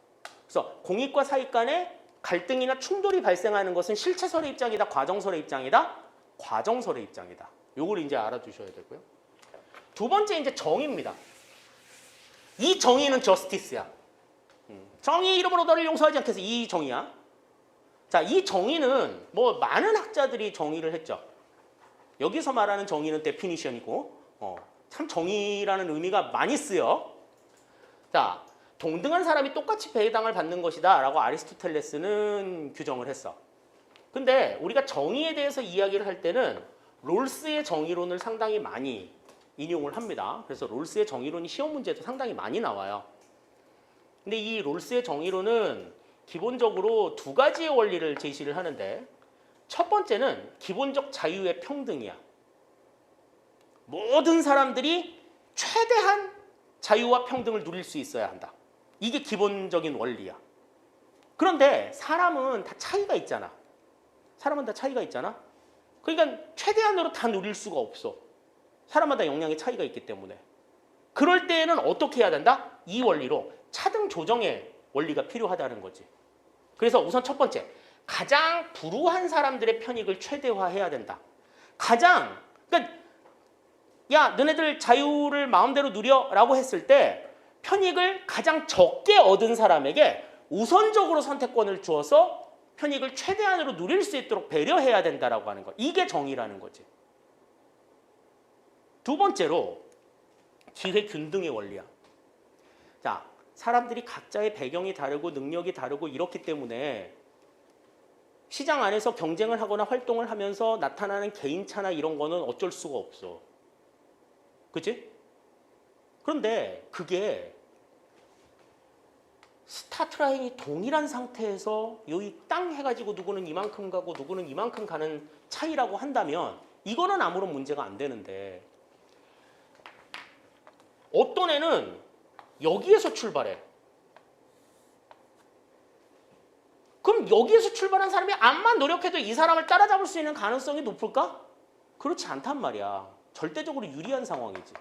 그래서 공익과 사익 간의 갈등이나 충돌이 발생하는 것은 실체설의 입장이다, 과정설의 입장이다, 과정설의 입장이다. 요걸 이제 알아두셔야 되고요. 두 번째 이제 정의입니다. 이 정의는 저스티스야. 정의 이름으로 너를 용서하지 않겠어. 이 정의야. 자, 이 정의는 뭐 많은 학자들이 정의를 했죠. 여기서 말하는 정의는 데피니션이고, 참 정의라는 의미가 많이 쓰여. 자, 동등한 사람이 똑같이 배당을 받는 것이다 라고 아리스토텔레스는 규정을 했어. 근데 우리가 정의에 대해서 이야기를 할 때는 롤스의 정의론을 상당히 많이 인용을 합니다. 그래서 롤스의 정의론이 시험 문제도 상당히 많이 나와요. 근데 이 롤스의 정의론은 기본적으로 두 가지의 원리를 제시를 하는데, 첫 번째는 기본적 자유의 평등이야. 모든 사람들이 최대한 자유와 평등을 누릴 수 있어야 한다. 이게 기본적인 원리야. 그런데 사람은 다 차이가 있잖아. 사람은 다 차이가 있잖아. 그러니까 최대한으로 다 누릴 수가 없어. 사람마다 역량의 차이가 있기 때문에. 그럴 때에는 어떻게 해야 된다? 이 원리로 차등 조정의 원리가 필요하다는 거지. 그래서 우선 첫 번째, 가장 불우한 사람들의 편익을 최대화해야 된다. 그러니까 야, 너네들 자유를 마음대로 누려라고 했을 때 편익을 가장 적게 얻은 사람에게 우선적으로 선택권을 주어서 편익을 최대한으로 누릴 수 있도록 배려해야 된다라고 하는 거. 이게 정의라는 거지. 두 번째로 기회 균등의 원리야. 자, 사람들이 각자의 배경이 다르고 능력이 다르고 이렇기 때문에 시장 안에서 경쟁을 하거나 활동을 하면서 나타나는 개인차나 이런 거는 어쩔 수가 없어. 그치? 그런데 그게 스타트 라인이 동일한 상태에서 여기 땅 해가지고 누구는 이만큼 가고 누구는 이만큼 가는 차이라고 한다면 이거는 아무런 문제가 안 되는데, 어떤 애는 여기에서 출발해. 그럼 여기에서 출발한 사람이 암만 노력해도 이 사람을 따라잡을 수 있는 가능성이 높을까? 그렇지 않단 말이야. 절대적으로 유리한 상황이지.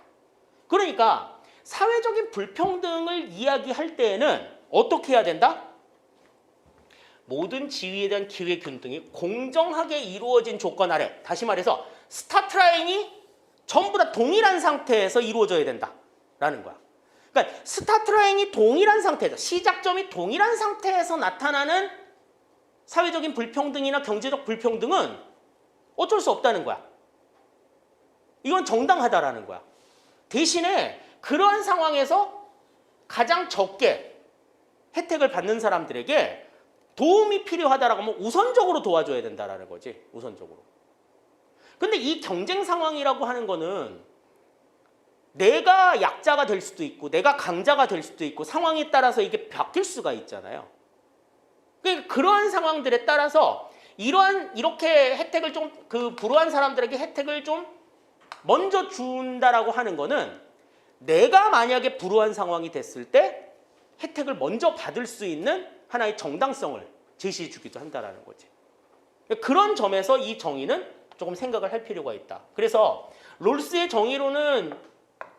그러니까 사회적인 불평등을 이야기할 때에는 어떻게 해야 된다? 모든 지위에 대한 기회 균등이 공정하게 이루어진 조건 아래, 다시 말해서 스타트 라인이 전부 다 동일한 상태에서 이루어져야 된다라는 거야. 그러니까 스타트 라인이 동일한 상태에서, 시작점이 동일한 상태에서 나타나는 사회적인 불평등이나 경제적 불평등은 어쩔 수 없다는 거야. 이건 정당하다라는 거야. 대신에 그러한 상황에서 가장 적게 혜택을 받는 사람들에게 도움이 필요하다라고 하면 우선적으로 도와줘야 된다라는 거지. 우선적으로. 근데 이 경쟁 상황이라고 하는 거는 내가 약자가 될 수도 있고 내가 강자가 될 수도 있고 상황에 따라서 이게 바뀔 수가 있잖아요. 그러니까 그러한 상황들에 따라서 이렇게 혜택을 좀 불우한 사람들에게 혜택을 좀 먼저 준다라고 하는 거는 내가 만약에 불우한 상황이 됐을 때 혜택을 먼저 받을 수 있는 하나의 정당성을 제시해 주기도 한다라는 거지. 그런 점에서 이 정의는 조금 생각을 할 필요가 있다. 그래서 롤스의 정의로는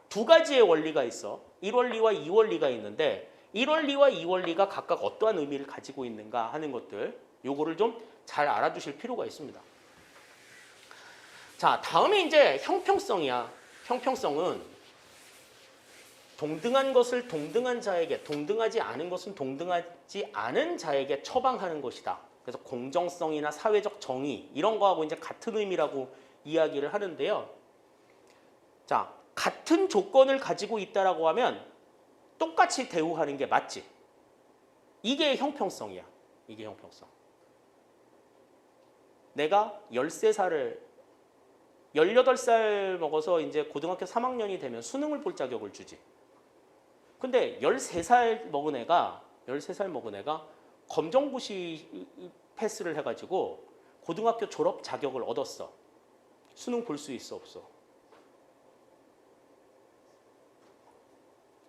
두 가지의 원리가 있어. 1원리와 2원리가 있는데 1원리와 2원리가 각각 어떠한 의미를 가지고 있는가 하는 것들, 요거를 좀 잘 알아두실 필요가 있습니다. 자, 다음에 이제 형평성이야. 형평성은 동등한 것을 동등한 자에게, 동등하지 않은 것은 동등하지 않은 자에게 처방하는 것이다. 그래서 공정성이나 사회적 정의 이런 거하고 이제 같은 의미라고 이야기를 하는데요. 자, 같은 조건을 가지고 있다라고 하면 똑같이 대우하는 게 맞지. 이게 형평성이야. 이게 형평성. 내가 18살 먹어서 이제 고등학교 3학년이 되면 수능을 볼 자격을 주지. 근데 13살 먹은 애가 검정고시 패스를 해가지고 고등학교 졸업 자격을 얻었어. 수능 볼 수 있어, 없어?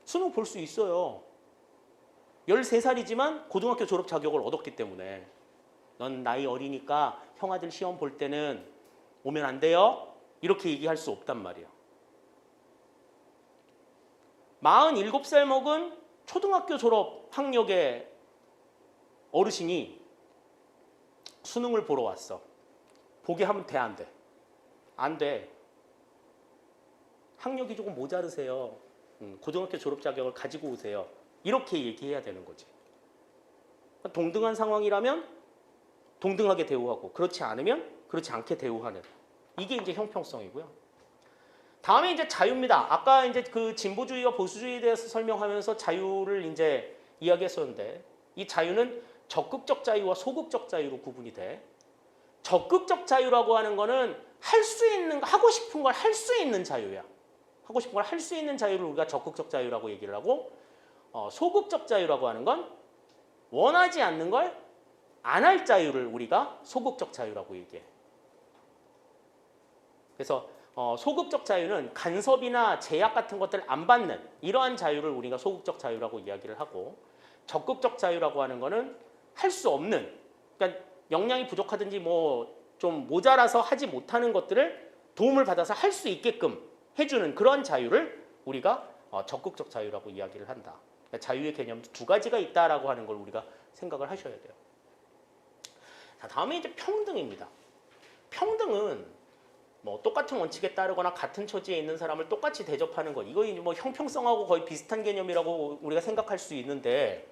수능 볼 수 있어요. 13살이지만 고등학교 졸업 자격을 얻었기 때문에 넌 나이 어리니까 형아들 시험 볼 때는 오면 안 돼요? 이렇게 얘기할 수 없단 말이야. 47살 먹은 초등학교 졸업 학력의 어르신이 수능을 보러 왔어. 보게 하면 돼, 안 돼? 안 돼. 학력이 조금 모자르세요. 고등학교 졸업 자격을 가지고 오세요. 이렇게 얘기해야 되는 거지. 동등한 상황이라면 동등하게 대우하고, 그렇지 않으면 그렇지 않게 대우하는, 이게 이제 형평성이고요. 다음에 이제 자유입니다. 아까 이제 그 진보주의와 보수주의에 대해서 설명하면서 자유를 이제 이야기했었는데, 이 자유는 적극적 자유와 소극적 자유로 구분이 돼. 적극적 자유라고 하는 거는 할 수 있는, 하고 싶은 걸 할 수 있는 자유야. 하고 싶은 걸 할 수 있는 자유를 우리가 적극적 자유라고 얘기를 하고, 소극적 자유라고 하는 건 원하지 않는 걸 안 할 자유를 우리가 소극적 자유라고 얘기해. 그래서 소극적 자유는 간섭이나 제약 같은 것들을 안 받는 이러한 자유를 우리가 소극적 자유라고 이야기를 하고, 적극적 자유라고 하는 거는 할 수 없는, 그러니까 역량이 부족하든지 뭐 좀 모자라서 하지 못하는 것들을 도움을 받아서 할 수 있게끔 해주는 그런 자유를 우리가 적극적 자유라고 이야기를 한다. 그러니까 자유의 개념도 두 가지가 있다라고 하는 걸 우리가 생각을 하셔야 돼요. 자, 다음에 이제 평등입니다. 평등은 뭐 똑같은 원칙에 따르거나 같은 처지에 있는 사람을 똑같이 대접하는 것, 이거 이제 뭐 형평성하고 거의 비슷한 개념이라고 우리가 생각할 수 있는데,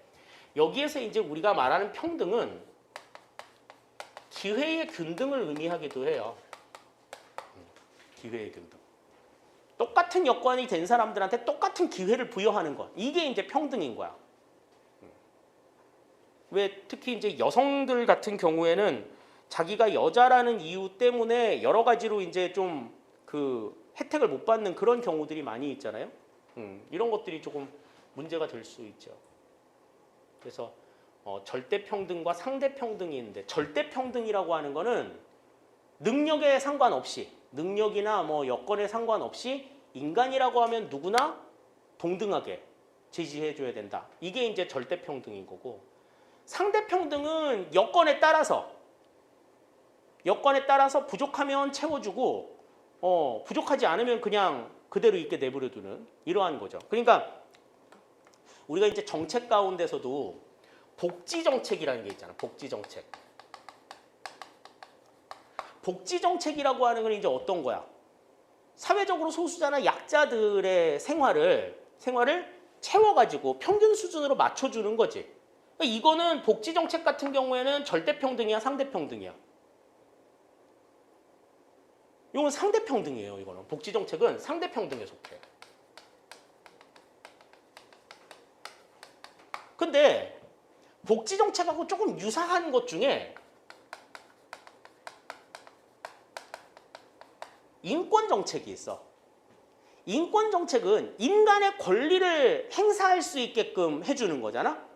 여기에서 이제 우리가 말하는 평등은 기회의 균등을 의미하기도 해요. 기회의 균등. 똑같은 여건이 된 사람들한테 똑같은 기회를 부여하는 것, 이게 이제 평등인 거야. 왜 특히 이제 여성들 같은 경우에는 자기가 여자라는 이유 때문에 여러 가지로 이제 좀 그 혜택을 못 받는 그런 경우들이 많이 있잖아요. 이런 것들이 조금 문제가 될 수 있죠. 그래서 절대 평등과 상대 평등이 있는데, 절대 평등이라고 하는 거는 능력에 상관없이, 능력이나 뭐 여건에 상관없이 인간이라고 하면 누구나 동등하게 제시해줘야 된다. 이게 이제 절대평등인 거고, 상대평등은 여건에 따라서 부족하면 채워주고 부족하지 않으면 그냥 그대로 있게 내버려두는 이러한 거죠. 그러니까 우리가 이제 정책 가운데서도 복지정책이라는 게 있잖아. 복지정책. 복지정책이라고 하는 건 이제 어떤 거야? 사회적으로 소수자나 약자들의 생활을 채워가지고 평균 수준으로 맞춰주는 거지. 그러니까 이거는 복지정책 같은 경우에는 절대평등이야, 상대평등이야? 이건 상대평등이에요. 이거는 복지정책은 상대평등에 속해. 근데 복지정책하고 조금 유사한 것 중에 인권정책이 있어. 인권정책은 인간의 권리를 행사할 수 있게끔 해주는 거잖아.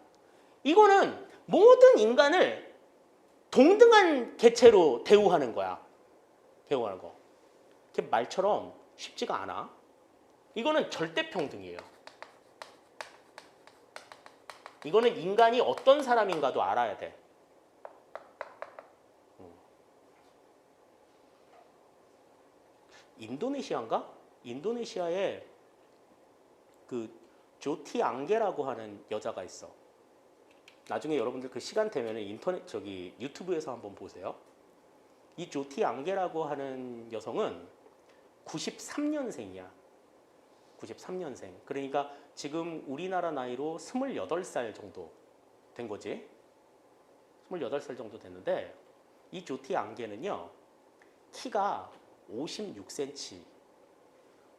이거는 모든 인간을 동등한 개체로 대우하는 거야. 대우하는 거. 그게 말처럼 쉽지가 않아. 이거는 절대평등이에요. 이거는 인간이 어떤 사람인가도 알아야 돼. 인도네시아인가? 인도네시아에 그 조티 앙게라고 하는 여자가 있어. 나중에 여러분들 그 시간 되면 유튜브에서 한번 보세요. 이 조티 앙게라고 하는 여성은 93년생이야. 93년생. 그러니까 지금 우리나라 나이로 28살 정도 된 거지. 28살 정도 됐는데 이 조티 앙게는요. 키가 56cm,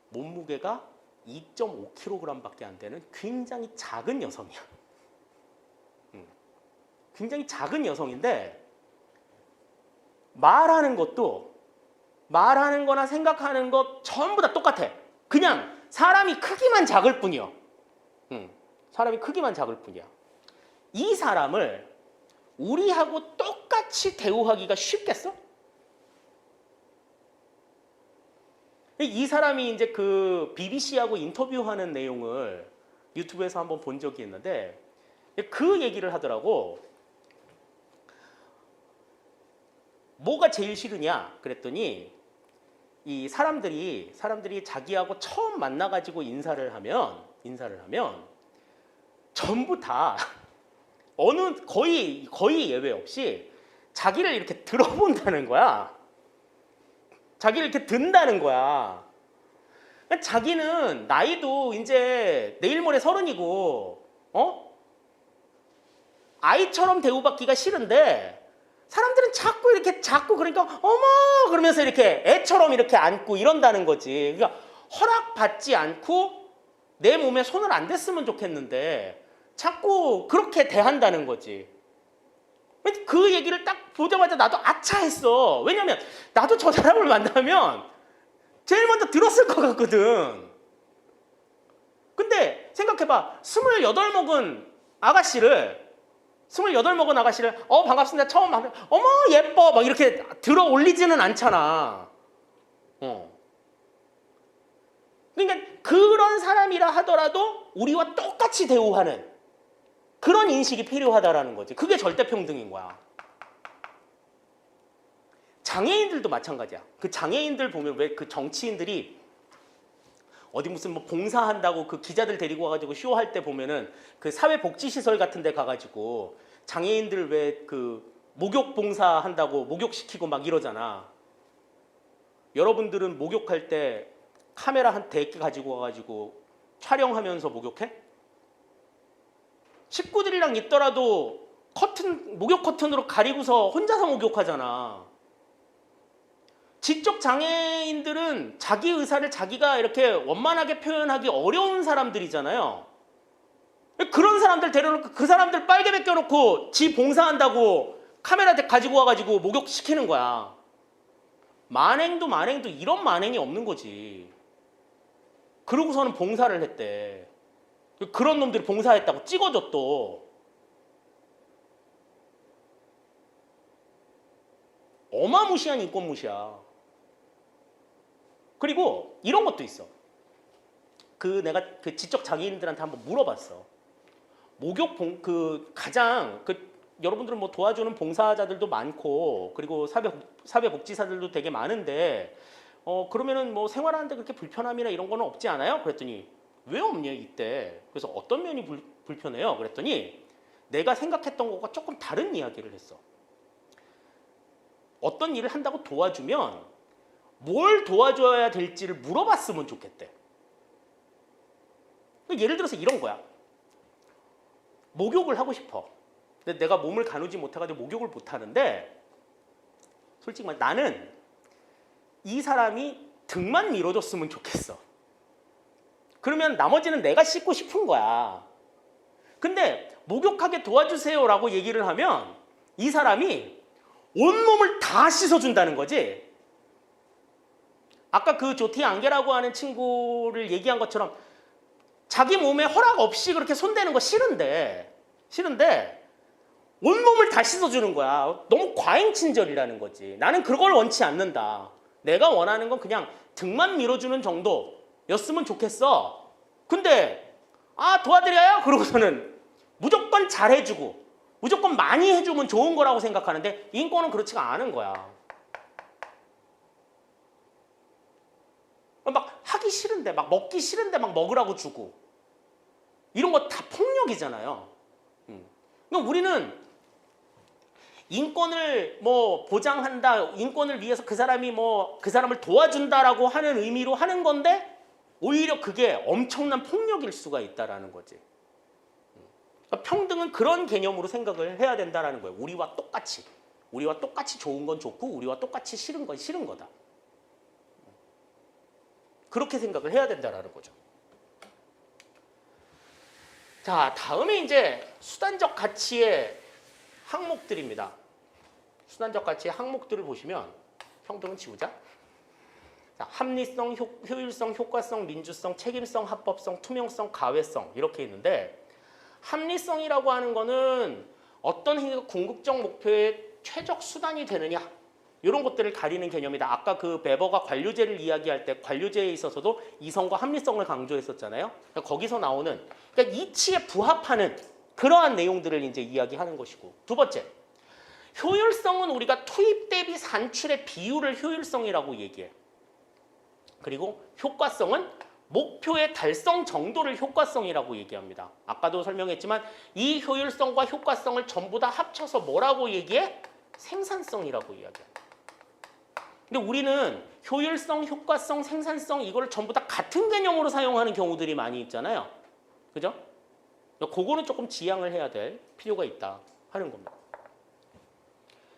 몸무게가 2.5kg밖에 안 되는 굉장히 작은 여성이야. 굉장히 작은 여성인데 말하는 거나 생각하는 것 전부 다 똑같아. 그냥 사람이 크기만 작을 뿐이야. 사람이 크기만 작을 뿐이야. 이 사람을 우리하고 똑같이 대우하기가 쉽겠어? 이 사람이 이제 그 BBC하고 인터뷰하는 내용을 유튜브에서 한번 본 적이 있는데 그 얘기를 하더라고. 뭐가 제일 싫으냐 그랬더니 이 사람들이 자기하고 처음 만나가지고 인사를 하면 전부 다 거의 예외 없이 자기를 이렇게 들어본다는 거야. 자기를 이렇게 든다는 거야. 자기는 나이도 이제 내일 모레 30이고 아이처럼 대우받기가 싫은데 사람들은 자꾸 그러니까 어머 그러면서 이렇게 애처럼 이렇게 안고 이런다는 거지. 그러니까 허락받지 않고 내 몸에 손을 안 댔으면 좋겠는데 자꾸 그렇게 대한다는 거지. 그 얘기를 딱 보자마자 나도 아차 했어. 왜냐면 나도 저 사람을 만나면 제일 먼저 들었을 것 같거든. 근데 생각해봐. 28 먹은 아가씨를 반갑습니다. 처음 만나. 어머 예뻐 막 이렇게 들어 올리지는 않잖아. 그러니까 그런 사람이라 하더라도 우리와 똑같이 대우하는 그런 인식이 필요하다라는 거지. 그게 절대평등인 거야. 장애인들도 마찬가지야. 그 장애인들 보면 왜 그 정치인들이 어디 무슨 뭐 봉사한다고 그 기자들 데리고 와가지고 쇼할 때 보면은 그 사회복지시설 같은 데 가가지고 장애인들 왜 그 목욕 봉사한다고 목욕시키고 막 이러잖아. 여러분들은 목욕할 때 카메라 한 100개 가지고 와가지고 촬영하면서 목욕해? 식구들이랑 있더라도 목욕 커튼으로 가리고서 혼자서 목욕하잖아. 지적 장애인들은 자기 의사를 자기가 이렇게 원만하게 표현하기 어려운 사람들이잖아요. 그런 사람들 데려놓고 그 사람들 빨개 벗겨놓고 지 봉사한다고 카메라 가지고 와가지고 목욕시키는 거야. 만행도 이런 만행이 없는 거지. 그러고서는 봉사를 했대. 그런 놈들이 봉사했다고 찍어줘 또. 어마무시한 인권무시야. 그리고 이런 것도 있어. 내가 그 지적 장애인들한테 한번 물어봤어. 가장 여러분들은 뭐 도와주는 봉사자들도 많고 그리고 사회복지사들도 되게 많은데 그러면은 뭐 생활하는데 그렇게 불편함이나 이런 거는 없지 않아요? 그랬더니 왜 없냐 이때. 그래서 어떤 면이 불편해요? 그랬더니 내가 생각했던 것과 조금 다른 이야기를 했어. 어떤 일을 한다고 도와주면 뭘 도와줘야 될지를 물어봤으면 좋겠대. 예를 들어서 이런 거야. 목욕을 하고 싶어. 근데 내가 몸을 가누지 못해가지고 목욕을 못하는데 솔직히 말 나는 이 사람이 등만 밀어줬으면 좋겠어. 그러면 나머지는 내가 씻고 싶은 거야. 근데 목욕하게 도와주세요라고 얘기를 하면 이 사람이 온몸을 다 씻어준다는 거지. 아까 그 조티 안게라고 하는 친구를 얘기한 것처럼 자기 몸에 허락 없이 그렇게 손대는 거 싫은데 온몸을 다 씻어주는 거야. 너무 과잉 친절이라는 거지. 나는 그걸 원치 않는다. 내가 원하는 건 그냥 등만 밀어주는 정도였으면 좋겠어. 근데 도와드려요? 그러고서는 무조건 잘해주고 무조건 많이 해주면 좋은 거라고 생각하는데 인권은 그렇지가 않은 거야. 막 하기 싫은데 막 먹기 싫은데 막 먹으라고 주고 이런 거 다 폭력이잖아요. 그러니까 우리는 인권을 뭐 보장한다, 인권을 위해서 그 사람이 그 사람을 도와준다라고 하는 의미로 하는 건데 오히려 그게 엄청난 폭력일 수가 있다라는 거지. 그러니까 평등은 그런 개념으로 생각을 해야 된다라는 거예요. 우리와 똑같이 좋은 건 좋고 우리와 똑같이 싫은 건 싫은 거다. 그렇게 생각을 해야 된다라는 거죠. 자, 다음에 이제 수단적 가치의 항목들입니다. 수단적 가치의 항목들을 보시면 평등은 지우자. 자, 합리성, 효율성, 효과성, 민주성, 책임성, 합법성, 투명성, 가외성 이렇게 있는데 합리성이라고 하는 거는 어떤 행위가 궁극적 목표의 최적 수단이 되느냐 이런 것들을 가리는 개념이다. 아까 그 베버가 관료제를 이야기할 때 관료제에 있어서도 이성과 합리성을 강조했었잖아요. 그러니까 거기서 나오는 그러니까 이치에 부합하는 그러한 내용들을 이제 이야기하는 것이고 두 번째, 효율성은 우리가 투입 대비 산출의 비율을 효율성이라고 얘기해. 그리고 효과성은 목표의 달성 정도를 효과성이라고 얘기합니다. 아까도 설명했지만 이 효율성과 효과성을 전부 다 합쳐서 뭐라고 얘기해? 생산성이라고 이야기해. 근데 우리는 효율성, 효과성, 생산성 이걸 전부 다 같은 개념으로 사용하는 경우들이 많이 있잖아요. 그죠? 그거는 조금 지양을 해야 될 필요가 있다 하는 겁니다.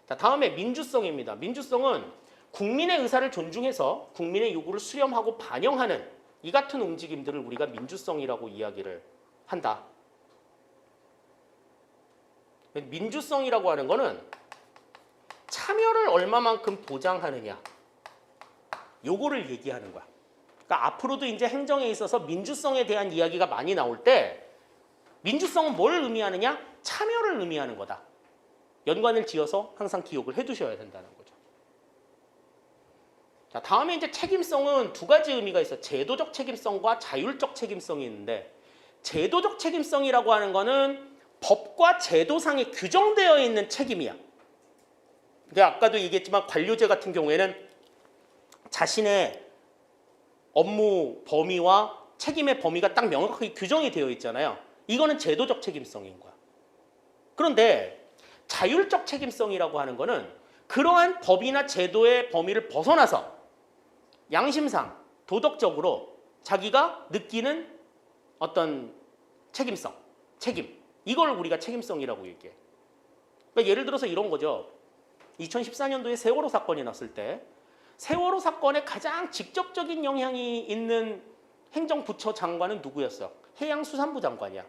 자, 다음에 민주성입니다. 민주성은 국민의 의사를 존중해서 국민의 요구를 수렴하고 반영하는 이 같은 움직임들을 우리가 민주성이라고 이야기를 한다. 민주성이라고 하는 거는 참여를 얼마만큼 보장하느냐 요거를 얘기하는 거야. 그러니까 앞으로도 이제 행정에 있어서 민주성에 대한 이야기가 많이 나올 때 민주성은 뭘 의미하느냐? 참여를 의미하는 거다. 연관을 지어서 항상 기억을 해두셔야 된다는 거죠. 자, 다음에 이제 책임성은 두 가지 의미가 있어요. 제도적 책임성과 자율적 책임성이 있는데 제도적 책임성이라고 하는 거는 법과 제도상에 규정되어 있는 책임이야. 그러니까 아까도 얘기했지만 관료제 같은 경우에는 자신의 업무 범위와 책임의 범위가 딱 명확하게 규정이 되어 있잖아요. 이거는 제도적 책임성인 거야. 그런데 자율적 책임성이라고 하는 거는 그러한 법이나 제도의 범위를 벗어나서 양심상, 도덕적으로 자기가 느끼는 어떤 책임 이걸 우리가 책임성이라고 얘기해. 그러니까 예를 들어서 이런 거죠. 2014년도에 세월호 사건이 났을 때 세월호 사건에 가장 직접적인 영향이 있는 행정부처 장관은 누구였어? 해양수산부 장관이야.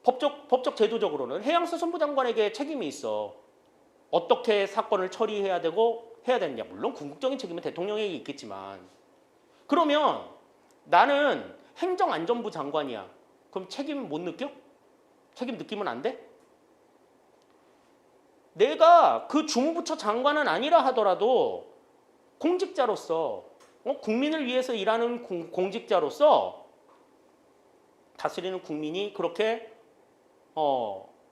법적 제도적으로는 해양수산부 장관에게 책임이 있어. 어떻게 사건을 처리해야 되고 해야 되느냐. 물론 궁극적인 책임은 대통령에게 있겠지만 그러면 나는 행정안전부 장관이야. 그럼 책임 못 느껴? 책임 느끼면 안 돼? 내가 그 주무부처 장관은 아니라 하더라도 공직자로서 국민을 위해서 일하는 공직자로서 다스리는 국민이 그렇게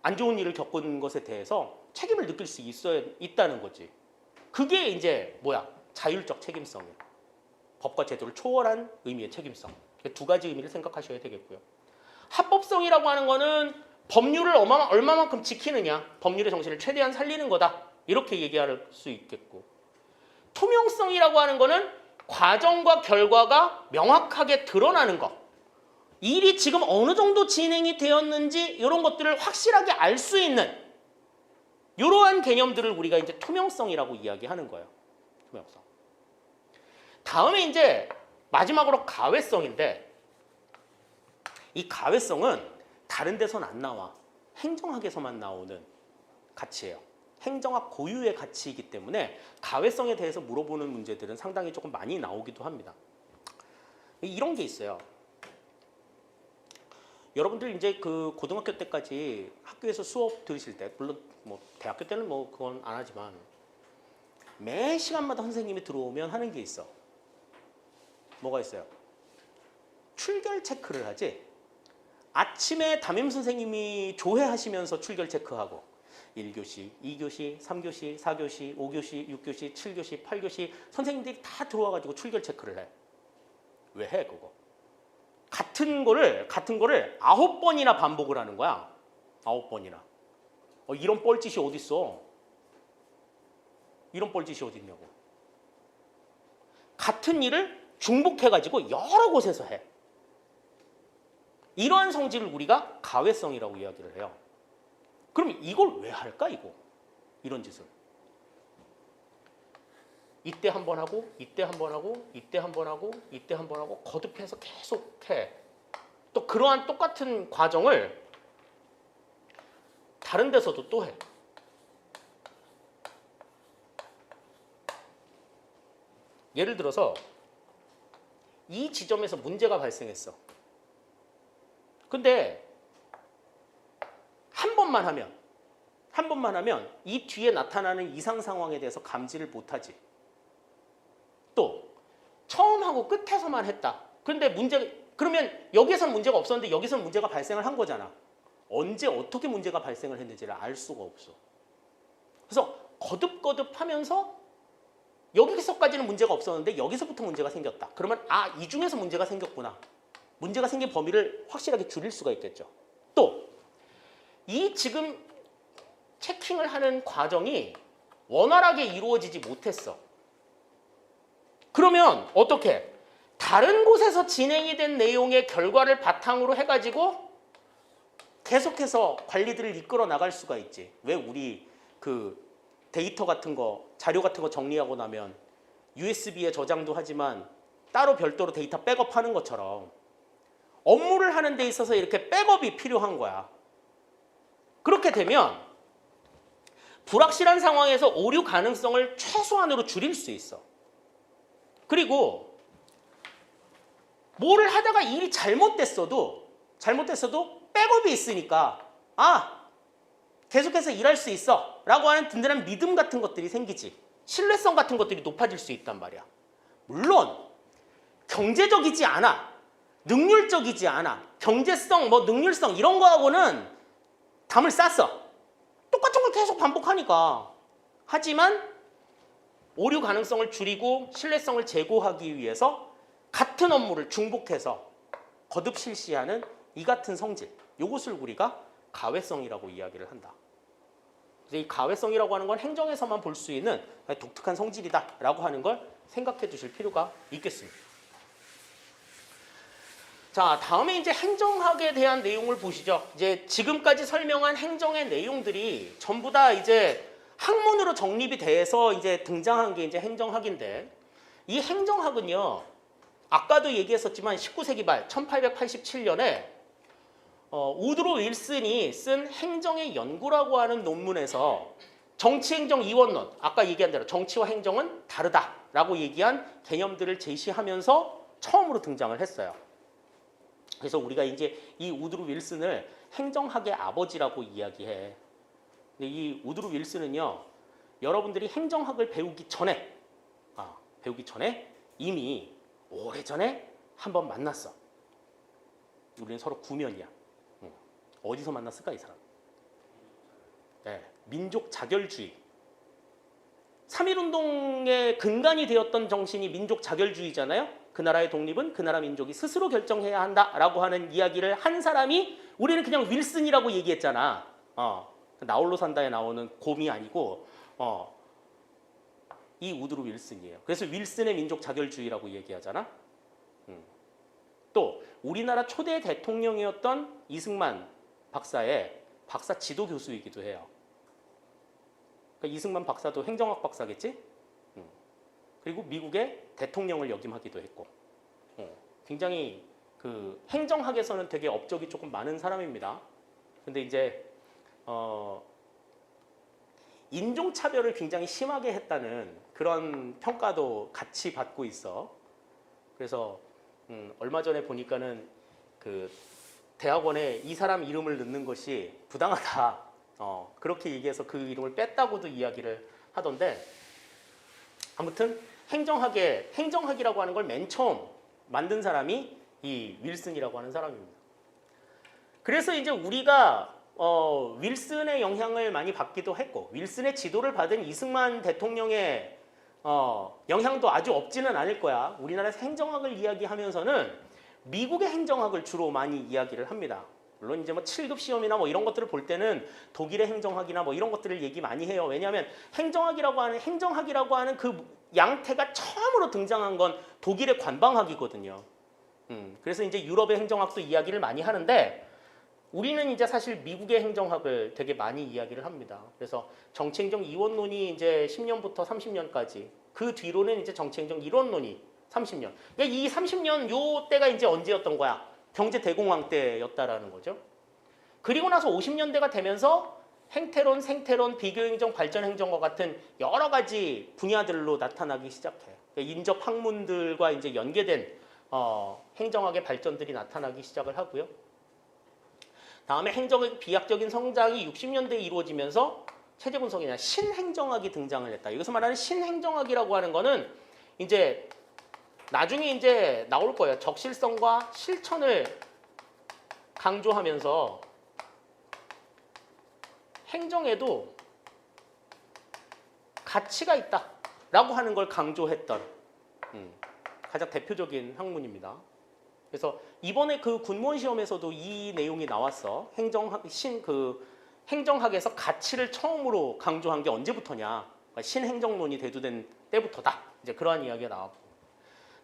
안 좋은 일을 겪은 것에 대해서 책임을 느낄 수 있다는 거지. 그게 이제 뭐야? 자율적 책임성이야. 법과 제도를 초월한 의미의 책임성. 두 가지 의미를 생각하셔야 되겠고요. 합법성이라고 하는 거는 법률을 얼마만큼 지키느냐, 법률의 정신을 최대한 살리는 거다. 이렇게 얘기할 수 있겠고. 투명성이라고 하는 거는 과정과 결과가 명확하게 드러나는 것. 일이 지금 어느 정도 진행이 되었는지 이런 것들을 확실하게 알 수 있는 이러한 개념들을 우리가 이제 투명성이라고 이야기하는 거예요. 투명성. 다음에 이제 마지막으로 가외성인데 이 가외성은 다른 데선 안 나와. 행정학에서만 나오는 가치예요. 행정학 고유의 가치이기 때문에 가외성에 대해서 물어보는 문제들은 상당히 조금 많이 나오기도 합니다. 이런 게 있어요. 여러분들 이제 그 고등학교 때까지 학교에서 수업 들으실 때, 물론 뭐 대학교 때는 뭐 그건 안 하지만 매 시간마다 선생님이 들어오면 하는 게 있어. 뭐가 있어요? 출결 체크를 하지. 아침에 담임 선생님이 조회하시면서 출결 체크하고 1교시, 2교시, 3교시, 4교시, 5교시, 6교시, 7교시, 8교시 선생님들이 다 들어와가지고 출결 체크를 해. 왜 해 그거? 같은 거를 9번이나 반복을 하는 거야. 9번이나. 이런 뻘짓이 어딨어? 이런 뻘짓이 어딨냐고. 같은 일을 중복해가지고 여러 곳에서 해. 이러한 성질을 우리가 가외성이라고 이야기를 해요. 그럼 이걸 왜 할까 이거? 이런 짓을. 이때 한 번 하고 이때 한 번 하고 이때 한 번 하고 이때 한 번 하고 거듭해서 계속 해. 또 그러한 똑같은 과정을 다른 데서도 또 해. 예를 들어서 이 지점에서 문제가 발생했어. 근데 한 번만 하면 이 뒤에 나타나는 이상 상황에 대해서 감지를 못하지. 또 처음 하고 끝에서만 했다. 그러면 여기에서는 문제가 없었는데 여기서는 문제가 발생을 한 거잖아. 언제 어떻게 문제가 발생을 했는지를 알 수가 없어. 그래서 거듭거듭하면서 여기서까지는 문제가 없었는데 여기서부터 문제가 생겼다. 그러면 이 중에서 문제가 생겼구나. 문제가 생긴 범위를 확실하게 줄일 수가 있겠죠. 또 이 지금 체킹을 하는 과정이 원활하게 이루어지지 못했어. 그러면 어떻게? 다른 곳에서 진행이 된 내용의 결과를 바탕으로 해가지고 계속해서 관리들을 이끌어 나갈 수가 있지. 왜 우리 그 데이터 같은 거, 자료 같은 거 정리하고 나면 USB에 저장도 하지만 따로 별도로 데이터 백업하는 것처럼 업무를 하는 데 있어서 이렇게 백업이 필요한 거야. 그렇게 되면 불확실한 상황에서 오류 가능성을 최소한으로 줄일 수 있어. 그리고 뭐를 하다가 일이 잘못됐어도 백업이 있으니까 계속해서 일할 수 있어 라고 하는 든든한 믿음 같은 것들이 생기지. 신뢰성 같은 것들이 높아질 수 있단 말이야. 물론 경제적이지 않아, 능률적이지 않아, 경제성, 능률성 이런 거하고는 담을 쌌어. 똑같은 걸 계속 반복하니까. 하지만 오류 가능성을 줄이고 신뢰성을 제고하기 위해서 같은 업무를 중복해서 거듭 실시하는 이 같은 성질, 이것을 우리가 가외성이라고 이야기를 한다. 그래서 이 가외성이라고 하는 건 행정에서만 볼 수 있는 독특한 성질이다라고 하는 걸 생각해 두실 필요가 있겠습니다. 자, 다음에 이제 행정학에 대한 내용을 보시죠. 이제 지금까지 설명한 행정의 내용들이 전부 다 이제 학문으로 정립이 돼서 이제 등장한 게 이제 행정학인데, 이 행정학은요, 아까도 얘기했었지만 19세기 말 1887년에 우드로 윌슨이 쓴 행정의 연구라고 하는 논문에서 정치행정 이원론, 아까 얘기한 대로 정치와 행정은 다르다라고 얘기한 개념들을 제시하면서 처음으로 등장을 했어요. 그래서 우리가 이제 이 우드로 윌슨을 행정학의 아버지라고 이야기해. 근데 이 우드로 윌슨은요, 여러분들이 행정학을 배우기 전에 이미 오래전에 한번 만났어. 우리는 서로 구면이야. 어디서 만났을까 이 사람? 네, 민족 자결주의. 3.1운동의 근간이 되었던 정신이 민족 자결주의잖아요. 그 나라의 독립은 그 나라 민족이 스스로 결정해야 한다라고 하는 이야기를 한 사람이 우리는 그냥 윌슨이라고 얘기했잖아. 나홀로 산다에 나오는 곰이 아니고 이 우드로 윌슨이에요. 그래서 윌슨의 민족 자결주의라고 얘기하잖아. 또 우리나라 초대 대통령이었던 이승만 박사의 박사 지도 교수이기도 해요. 그러니까 이승만 박사도 행정학 박사겠지? 그리고 미국의 대통령을 역임하기도 했고, 굉장히 그 행정학에서는 되게 업적이 조금 많은 사람입니다. 근데 이제 인종차별을 굉장히 심하게 했다는 그런 평가도 같이 받고 있어. 그래서 얼마 전에 보니까는 그 대학원에 이 사람 이름을 넣는 것이 부당하다. 그렇게 얘기해서 그 이름을 뺐다고도 이야기를 하던데, 아무튼 행정학이라고 하는 걸 맨 처음 만든 사람이 이 윌슨이라고 하는 사람입니다. 그래서 이제 우리가 윌슨의 영향을 많이 받기도 했고, 윌슨의 지도를 받은 이승만 대통령의 영향도 아주 없지는 않을 거야. 우리나라에서 행정학을 이야기하면서는 미국의 행정학을 주로 많이 이야기를 합니다. 물론 이제 뭐 7급 시험이나 뭐 이런 것들을 볼 때는 독일의 행정학이나 뭐 이런 것들을 얘기 많이 해요. 왜냐하면 행정학이라고 하는 그 양태가 처음으로 등장한 건 독일의 관방학이거든요. 그래서 이제 유럽의 행정학도 이야기를 많이 하는데, 우리는 이제 사실 미국의 행정학을 되게 많이 이야기를 합니다. 그래서 정치행정 이원론이 이제 10년부터 30년까지, 그 뒤로는 이제 정치행정 이론론이 30년. 그러니까 이 30년 요 때가 이제 언제였던 거야? 경제 대공황 때였다라는 거죠. 그리고 나서 50년대가 되면서 행태론, 생태론, 비교행정, 발전행정과 같은 여러 가지 분야들로 나타나기 시작해. 그러니까 인접 학문들과 이제 연계된 행정학의 발전들이 나타나기 시작을 하고요. 다음에 행정의 비약적인 성장이 60년대에 이루어지면서 체제 분석이나 신행정학이 등장을 했다. 여기서 말하는 신행정학이라고 하는 거는 이제 나중에 이제 나올 거예요. 적실성과 실천을 강조하면서 행정에도 가치가 있다라고 하는 걸 강조했던 가장 대표적인 학문입니다. 그래서 이번에 그 군무원 시험에서도 이 내용이 나왔어. 행정학에서 가치를 처음으로 강조한 게 언제부터냐? 신행정론이 대두된 때부터다. 이제 그러한 이야기가 나왔고.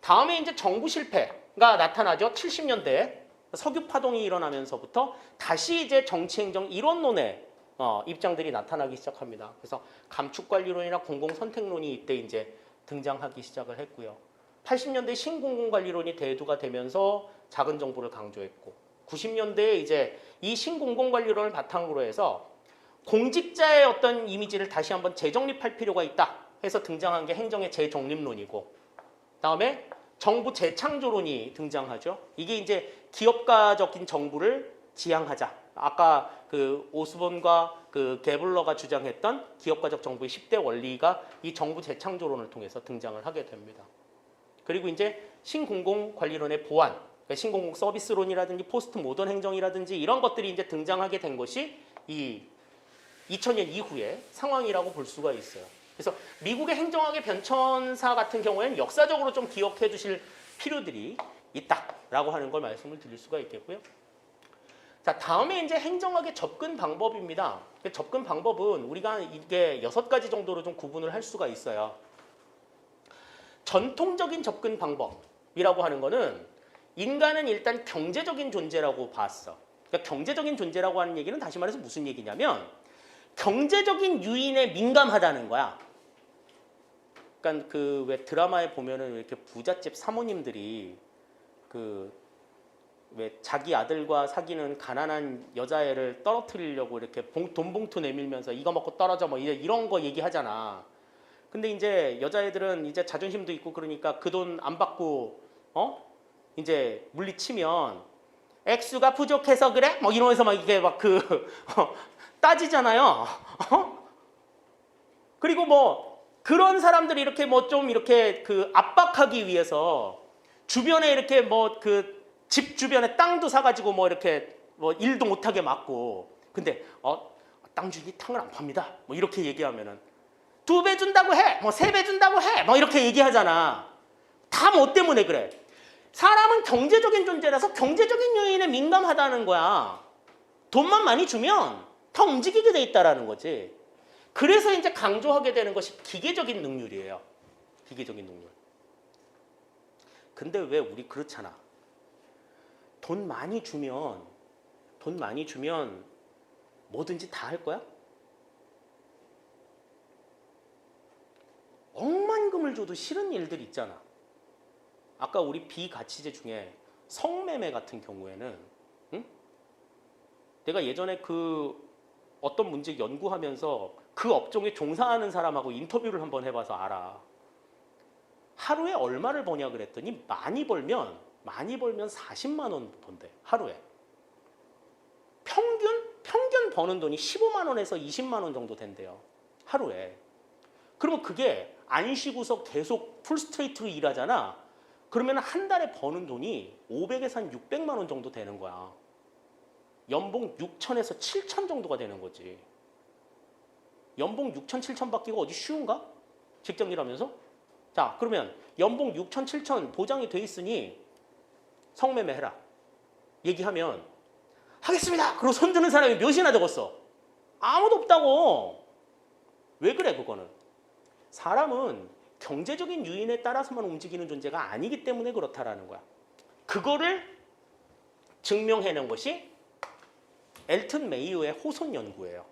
다음에 이제 정부 실패가 나타나죠. 70년대 석유 파동이 일어나면서부터 다시 이제 정치행정 이론론의 입장들이 나타나기 시작합니다. 그래서 감축관리론이나 공공선택론이 이때 이제 등장하기 시작을 했고요. 80년대 신공공관리론이 대두가 되면서 작은 정부를 강조했고, 90년대에 이제 이 신공공관리론을 바탕으로 해서 공직자의 어떤 이미지를 다시 한번 재정립할 필요가 있다 해서 등장한 게 행정의 재정립론이고, 다음에 정부 재창조론이 등장하죠. 이게 이제 기업가적인 정부를 지향하자. 아까 그 오스본과 그 게블러가 주장했던 기업가적 정부의 10대 원리가 이 정부 재창조론을 통해서 등장을 하게 됩니다. 그리고 이제 신공공관리론의 보완, 그러니까 신공공 서비스론이라든지 포스트 모던 행정이라든지 이런 것들이 이제 등장하게 된 것이 이 2000년 이후의 상황이라고 볼 수가 있어요. 그래서 미국의 행정학의 변천사 같은 경우에는 역사적으로 좀 기억해 두실 필요들이 있다라고 하는 걸 말씀을 드릴 수가 있겠고요. 자, 다음에 이제 행정학의 접근 방법입니다. 접근 방법은 우리가 이게 6가지 정도로 좀 구분을 할 수가 있어요. 전통적인 접근 방법이라고 하는 거는 인간은 일단 경제적인 존재라고 봤어. 그러니까 경제적인 존재라고 하는 얘기는 다시 말해서 무슨 얘기냐면 경제적인 유인에 민감하다는 거야. 그러니까 그 왜 드라마에 보면은 이렇게 부잣집 사모님들이 그 왜 자기 아들과 사귀는 가난한 여자애를 떨어뜨리려고 이렇게 돈 봉투 내밀면서 이거 먹고 떨어져 뭐 이런 거 얘기하잖아. 근데 이제 여자애들은 이제 자존심도 있고 그러니까 그 돈 안 받고 이제 물리치면 액수가 부족해서 그래? 뭐 이러면서 막 이게 막 따지잖아요. 그리고 뭐 그런 사람들이 이렇게 뭐 좀 이렇게 그 압박하기 위해서 주변에 이렇게 뭐 그 집 주변에 땅도 사가지고 뭐 이렇게 뭐 일도 못하게 막고, 근데 땅 주인이 탕을 안 팝니다. 뭐 이렇게 얘기하면은 2배 준다고 해, 뭐 3배 준다고 해, 뭐 이렇게 얘기하잖아. 다 뭐 때문에 그래? 사람은 경제적인 존재라서 경제적인 요인에 민감하다는 거야. 돈만 많이 주면 더 움직이게 돼 있다라는 거지. 그래서 이제 강조하게 되는 것이 기계적인 능률이에요. 기계적인 능률. 근데 왜 우리 그렇잖아. 돈 많이 주면 뭐든지 다 할 거야? 억만금을 줘도 싫은 일들 있잖아. 아까 우리 비가치제 중에 성매매 같은 경우에는, 응? 내가 예전에 그 어떤 문제 연구하면서 그 업종에 종사하는 사람하고 인터뷰를 한번 해봐서 알아. 하루에 얼마를 버냐 그랬더니 많이 벌면 40만 원 번대. 하루에. 평균 버는 돈이 15만 원에서 20만 원 정도 된대요. 하루에. 그러면 그게 안 쉬고서 계속 풀스트레이트로 일하잖아. 그러면 한 달에 버는 돈이 500에서 한 600만 원 정도 되는 거야. 연봉 6천에서 7천 정도가 되는 거지. 연봉 6천, 7천 받기가 어디 쉬운가? 직장 일하면서? 자, 그러면 연봉 6천, 7천 보장이 돼 있으니 성매매 해라. 얘기하면 하겠습니다. 그리고 손 드는 사람이 몇이나 적었어? 아무도 없다고. 왜 그래 그거는? 사람은 경제적인 유인에 따라서만 움직이는 존재가 아니기 때문에 그렇다라는 거야. 그거를 증명해낸 것이 엘튼 메이어의 호손 연구예요.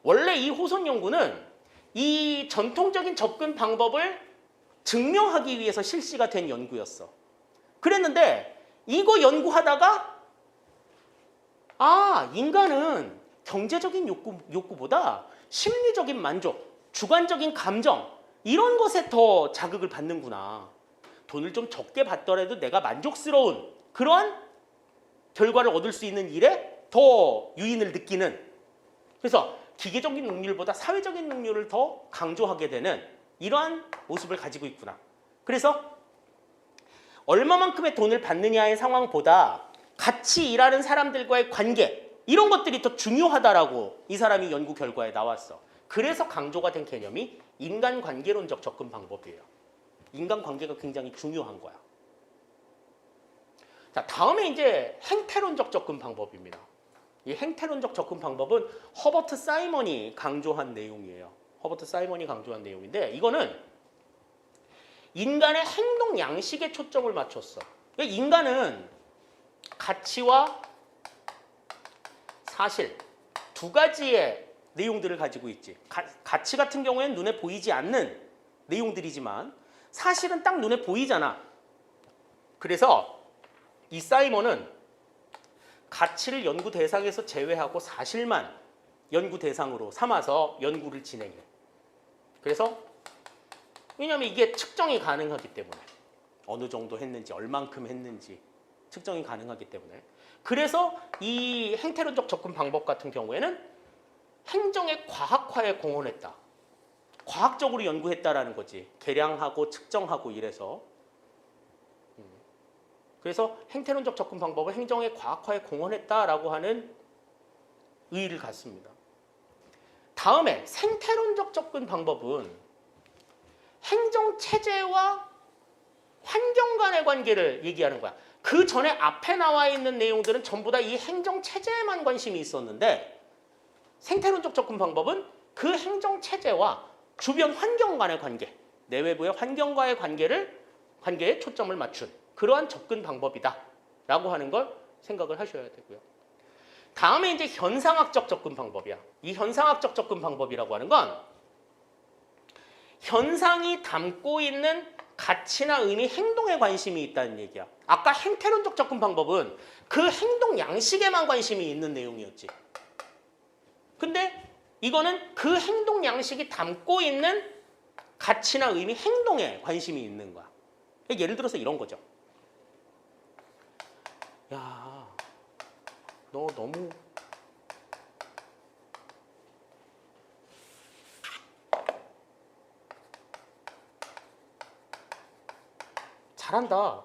원래 이 호손 연구는 이 전통적인 접근 방법을 증명하기 위해서 실시가 된 연구였어. 그랬는데 이거 연구하다가 인간은 경제적인 욕구보다 심리적인 만족, 주관적인 감정 이런 것에 더 자극을 받는구나. 돈을 좀 적게 받더라도 내가 만족스러운 그런 결과를 얻을 수 있는 일에 더 유인을 느끼는, 그래서 기계적인 능률보다 사회적인 능률을 더 강조하게 되는 이러한 모습을 가지고 있구나. 그래서 얼마만큼의 돈을 받느냐의 상황보다 같이 일하는 사람들과의 관계 이런 것들이 더 중요하다라고 이 사람이 연구 결과에 나왔어. 그래서 강조가 된 개념이 인간관계론적 접근 방법이에요. 인간관계가 굉장히 중요한 거야. 자, 다음에 이제 행태론적 접근 방법입니다. 이 행태론적 접근 방법은 허버트 사이먼이 강조한 내용이에요. 허버트 사이먼이 강조한 내용인데 이거는 인간의 행동 양식에 초점을 맞췄어. 인간은 가치와 사실 두 가지의 내용들을 가지고 있지. 가치 같은 경우에는 눈에 보이지 않는 내용들이지만 사실은 딱 눈에 보이잖아. 그래서 이 사이먼은 가치를 연구 대상에서 제외하고 사실만 연구 대상으로 삼아서 연구를 진행해. 그래서 왜냐하면 이게 측정이 가능하기 때문에 어느 정도 했는지 얼만큼 했는지 측정이 가능하기 때문에 그래서 이 행태론적 접근 방법 같은 경우에는 행정의 과학화에 공헌했다. 과학적으로 연구했다라는 거지. 계량하고 측정하고 이래서. 그래서 행태론적 접근 방법은 행정의 과학화에 공헌했다라고 하는 의의를 갖습니다. 다음에 생태론적 접근 방법은 행정체제와 환경 간의 관계를 얘기하는 거야. 그 전에 앞에 나와 있는 내용들은 전부 다 이 행정체제에만 관심이 있었는데 생태론적 접근 방법은 그 행정체제와 주변 환경 간의 관계, 내외부의 환경과의 관계에 초점을 맞춘 그러한 접근 방법이다 라고 하는 걸 생각을 하셔야 되고요. 다음에 이제 현상학적 접근 방법이야. 이 현상학적 접근 방법이라고 하는 건 현상이 담고 있는 가치나 의미, 행동에 관심이 있다는 얘기야. 아까 행태론적 접근 방법은 그 행동 양식에만 관심이 있는 내용이었지. 근데 이거는 그 행동 양식이 담고 있는 가치나 의미, 행동에 관심이 있는 거야. 예를 들어서 이런 거죠. 야, 너 너무 잘한다.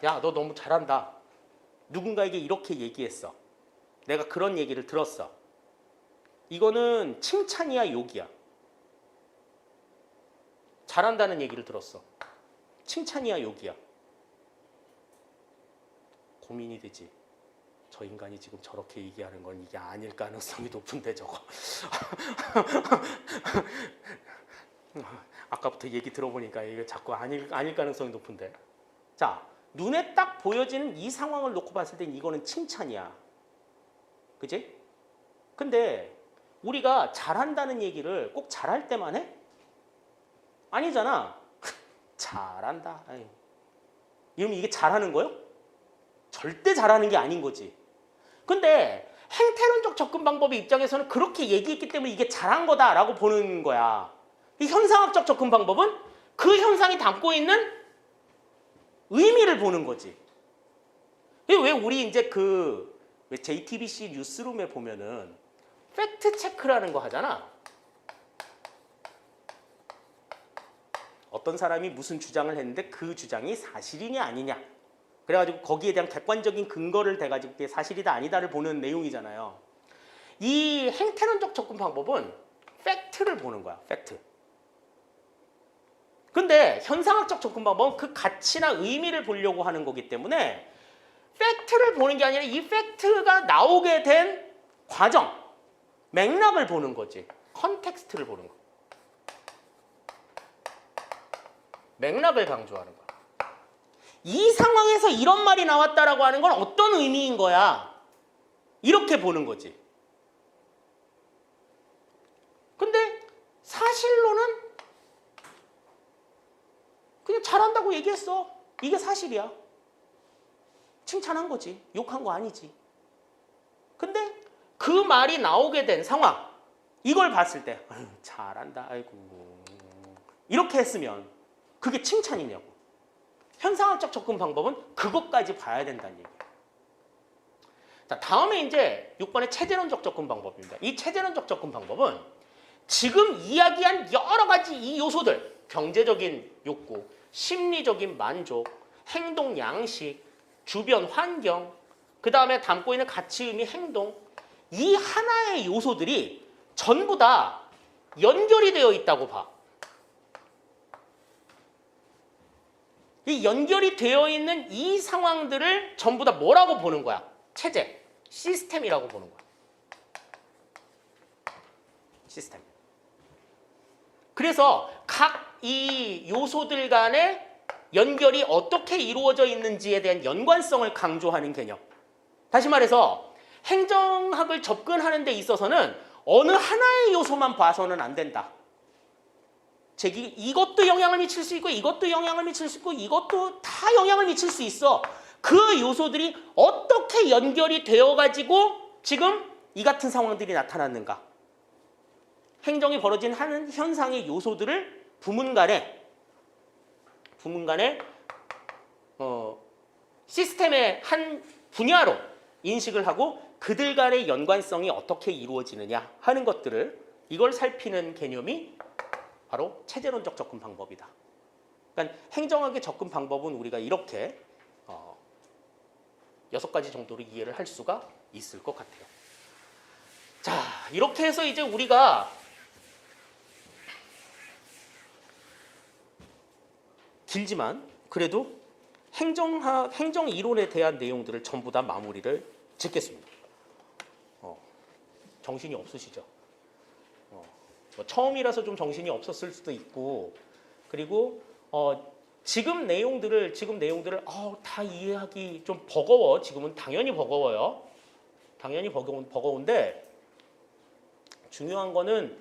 야, 너 너무 잘한다. 누군가에게 이렇게 얘기했어. 내가 그런 얘기를 들었어. 이거는 칭찬이야, 욕이야? 잘한다는 얘기를 들었어. 칭찬이야, 욕이야? 고민이 되지. 저 인간이 지금 저렇게 얘기하는 건 이게 아닐 가능성이 높은데 저거. 아까부터 얘기 들어보니까 이게 자꾸 아닐 가능성이 높은데. 자, 눈에 딱 보여지는 이 상황을 놓고 봤을 땐 이거는 칭찬이야. 그지? 근데 우리가 잘한다는 얘기를 꼭 잘할 때만 해? 아니잖아. 잘한다. 아유. 이러면 이게 잘하는 거요? 절대 잘하는 게 아닌 거지. 근데 행태론적 접근 방법의 입장에서는 그렇게 얘기했기 때문에 이게 잘한 거다라고 보는 거야. 이 현상학적 접근 방법은 그 현상이 담고 있는 의미를 보는 거지. 왜 우리 이제 왜 JTBC 뉴스룸에 보면은 팩트 체크라는 거 하잖아. 어떤 사람이 무슨 주장을 했는데 그 주장이 사실이냐 아니냐. 그래가지고 거기에 대한 객관적인 근거를 대가지고 그게 사실이다 아니다를 보는 내용이잖아요. 이 행태론적 접근 방법은 팩트를 보는 거야. 팩트. 근데 현상학적 접근 방법은 그 가치나 의미를 보려고 하는 거기 때문에 팩트를 보는 게 아니라 이 팩트가 나오게 된 과정, 맥락을 보는 거지. 컨텍스트를 보는 거. 맥락을 강조하는 거야. 이 상황에서 이런 말이 나왔다라고 하는 건 어떤 의미인 거야? 이렇게 보는 거지. 근데 사실로는 그냥 잘한다고 얘기했어. 이게 사실이야. 칭찬한 거지. 욕한 거 아니지. 근데 그 말이 나오게 된 상황, 이걸 봤을 때 아유, 잘한다. 아이고. 이렇게 했으면 그게 칭찬이냐고. 현상학적 접근 방법은 그것까지 봐야 된다는 얘기예요. 자, 다음에 이제 6번의 체제론적 접근 방법입니다. 이 체제론적 접근 방법은 지금 이야기한 여러 가지 이 요소들, 경제적인 욕구, 심리적인 만족, 행동 양식, 주변 환경, 그 다음에 담고 있는 가치, 의미, 행동, 이 하나의 요소들이 전부 다 연결이 되어 있다고 봐. 이 연결이 되어 있는 이 상황들을 전부 다 뭐라고 보는 거야? 체제, 시스템이라고 보는 거야. 시스템. 그래서 각 이 요소들 간의 연결이 어떻게 이루어져 있는지에 대한 연관성을 강조하는 개념. 다시 말해서 행정학을 접근하는 데 있어서는 어느 하나의 요소만 봐서는 안 된다. 이것도 영향을 미칠 수 있고 이것도 영향을 미칠 수 있고 이것도 다 영향을 미칠 수 있어. 그 요소들이 어떻게 연결이 되어가지고 지금 이 같은 상황들이 나타났는가. 행정이 벌어진 한 현상의 요소들을 부문 간의 시스템의 한 분야로 인식을 하고 그들 간의 연관성이 어떻게 이루어지느냐 하는 것들을 이걸 살피는 개념이 바로 체제론적 접근 방법이다. 그러니까 행정학의 접근 방법은 우리가 이렇게 6가지 정도로 이해를 할 수가 있을 것 같아요. 자, 이렇게 해서 이제 우리가 길지만 그래도 행정 이론에 대한 내용들을 전부 다 마무리를 짓겠습니다. 정신이 없으시죠? 뭐 처음이라서 좀 정신이 없었을 수도 있고, 그리고 지금 내용들을 다 이해하기 좀 버거워. 지금은 당연히 버거워요. 당연히 버거운데 중요한 거는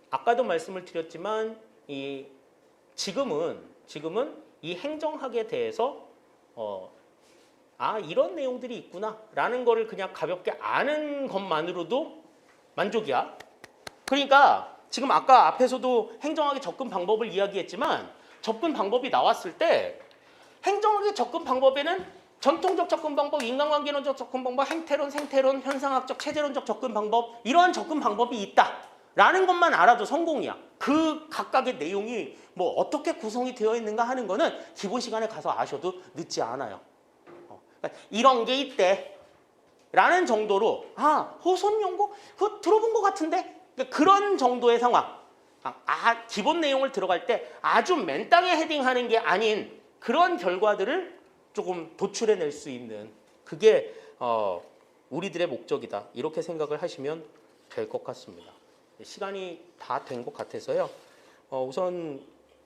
아까도 말씀을 드렸지만 지금은 이 행정학에 대해서 이런 내용들이 있구나라는 거를 그냥 가볍게 아는 것만으로도 만족이야. 그러니까 지금 아까 앞에서도 행정학의 접근 방법을 이야기했지만 접근 방법이 나왔을 때 행정학의 접근 방법에는 전통적 접근 방법, 인간관계론적 접근 방법, 행태론, 생태론, 현상학적, 체제론적 접근 방법 이러한 접근 방법이 있다라는 것만 알아도 성공이야. 그 각각의 내용이 뭐 어떻게 구성이 되어 있는가 하는 거는 기본 시간에 가서 아셔도 늦지 않아요. 그러니까 이런 게 있대 라는 정도로 호선 연고? 그거 들어본 것 같은데? 그러니까 그런 정도의 상황. 기본 내용을 들어갈 때 아주 맨땅에 헤딩하는 게 아닌 그런 결과들을 조금 도출해낼 수 있는 그게 우리들의 목적이다. 이렇게 생각을 하시면 될 것 같습니다. 시간이 다 된 것 같아서요. 우선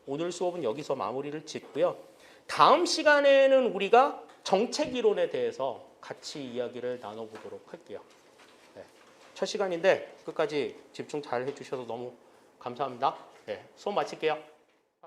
오늘 수업은 여기서 마무리를 짓고요. 다음 시간에는 우리가 정책 이론에 대해서 같이 이야기를 나눠보도록 할게요. 네. 첫 시간인데 끝까지 집중 잘 해주셔서 너무 감사합니다. 네, 수업 마칠게요.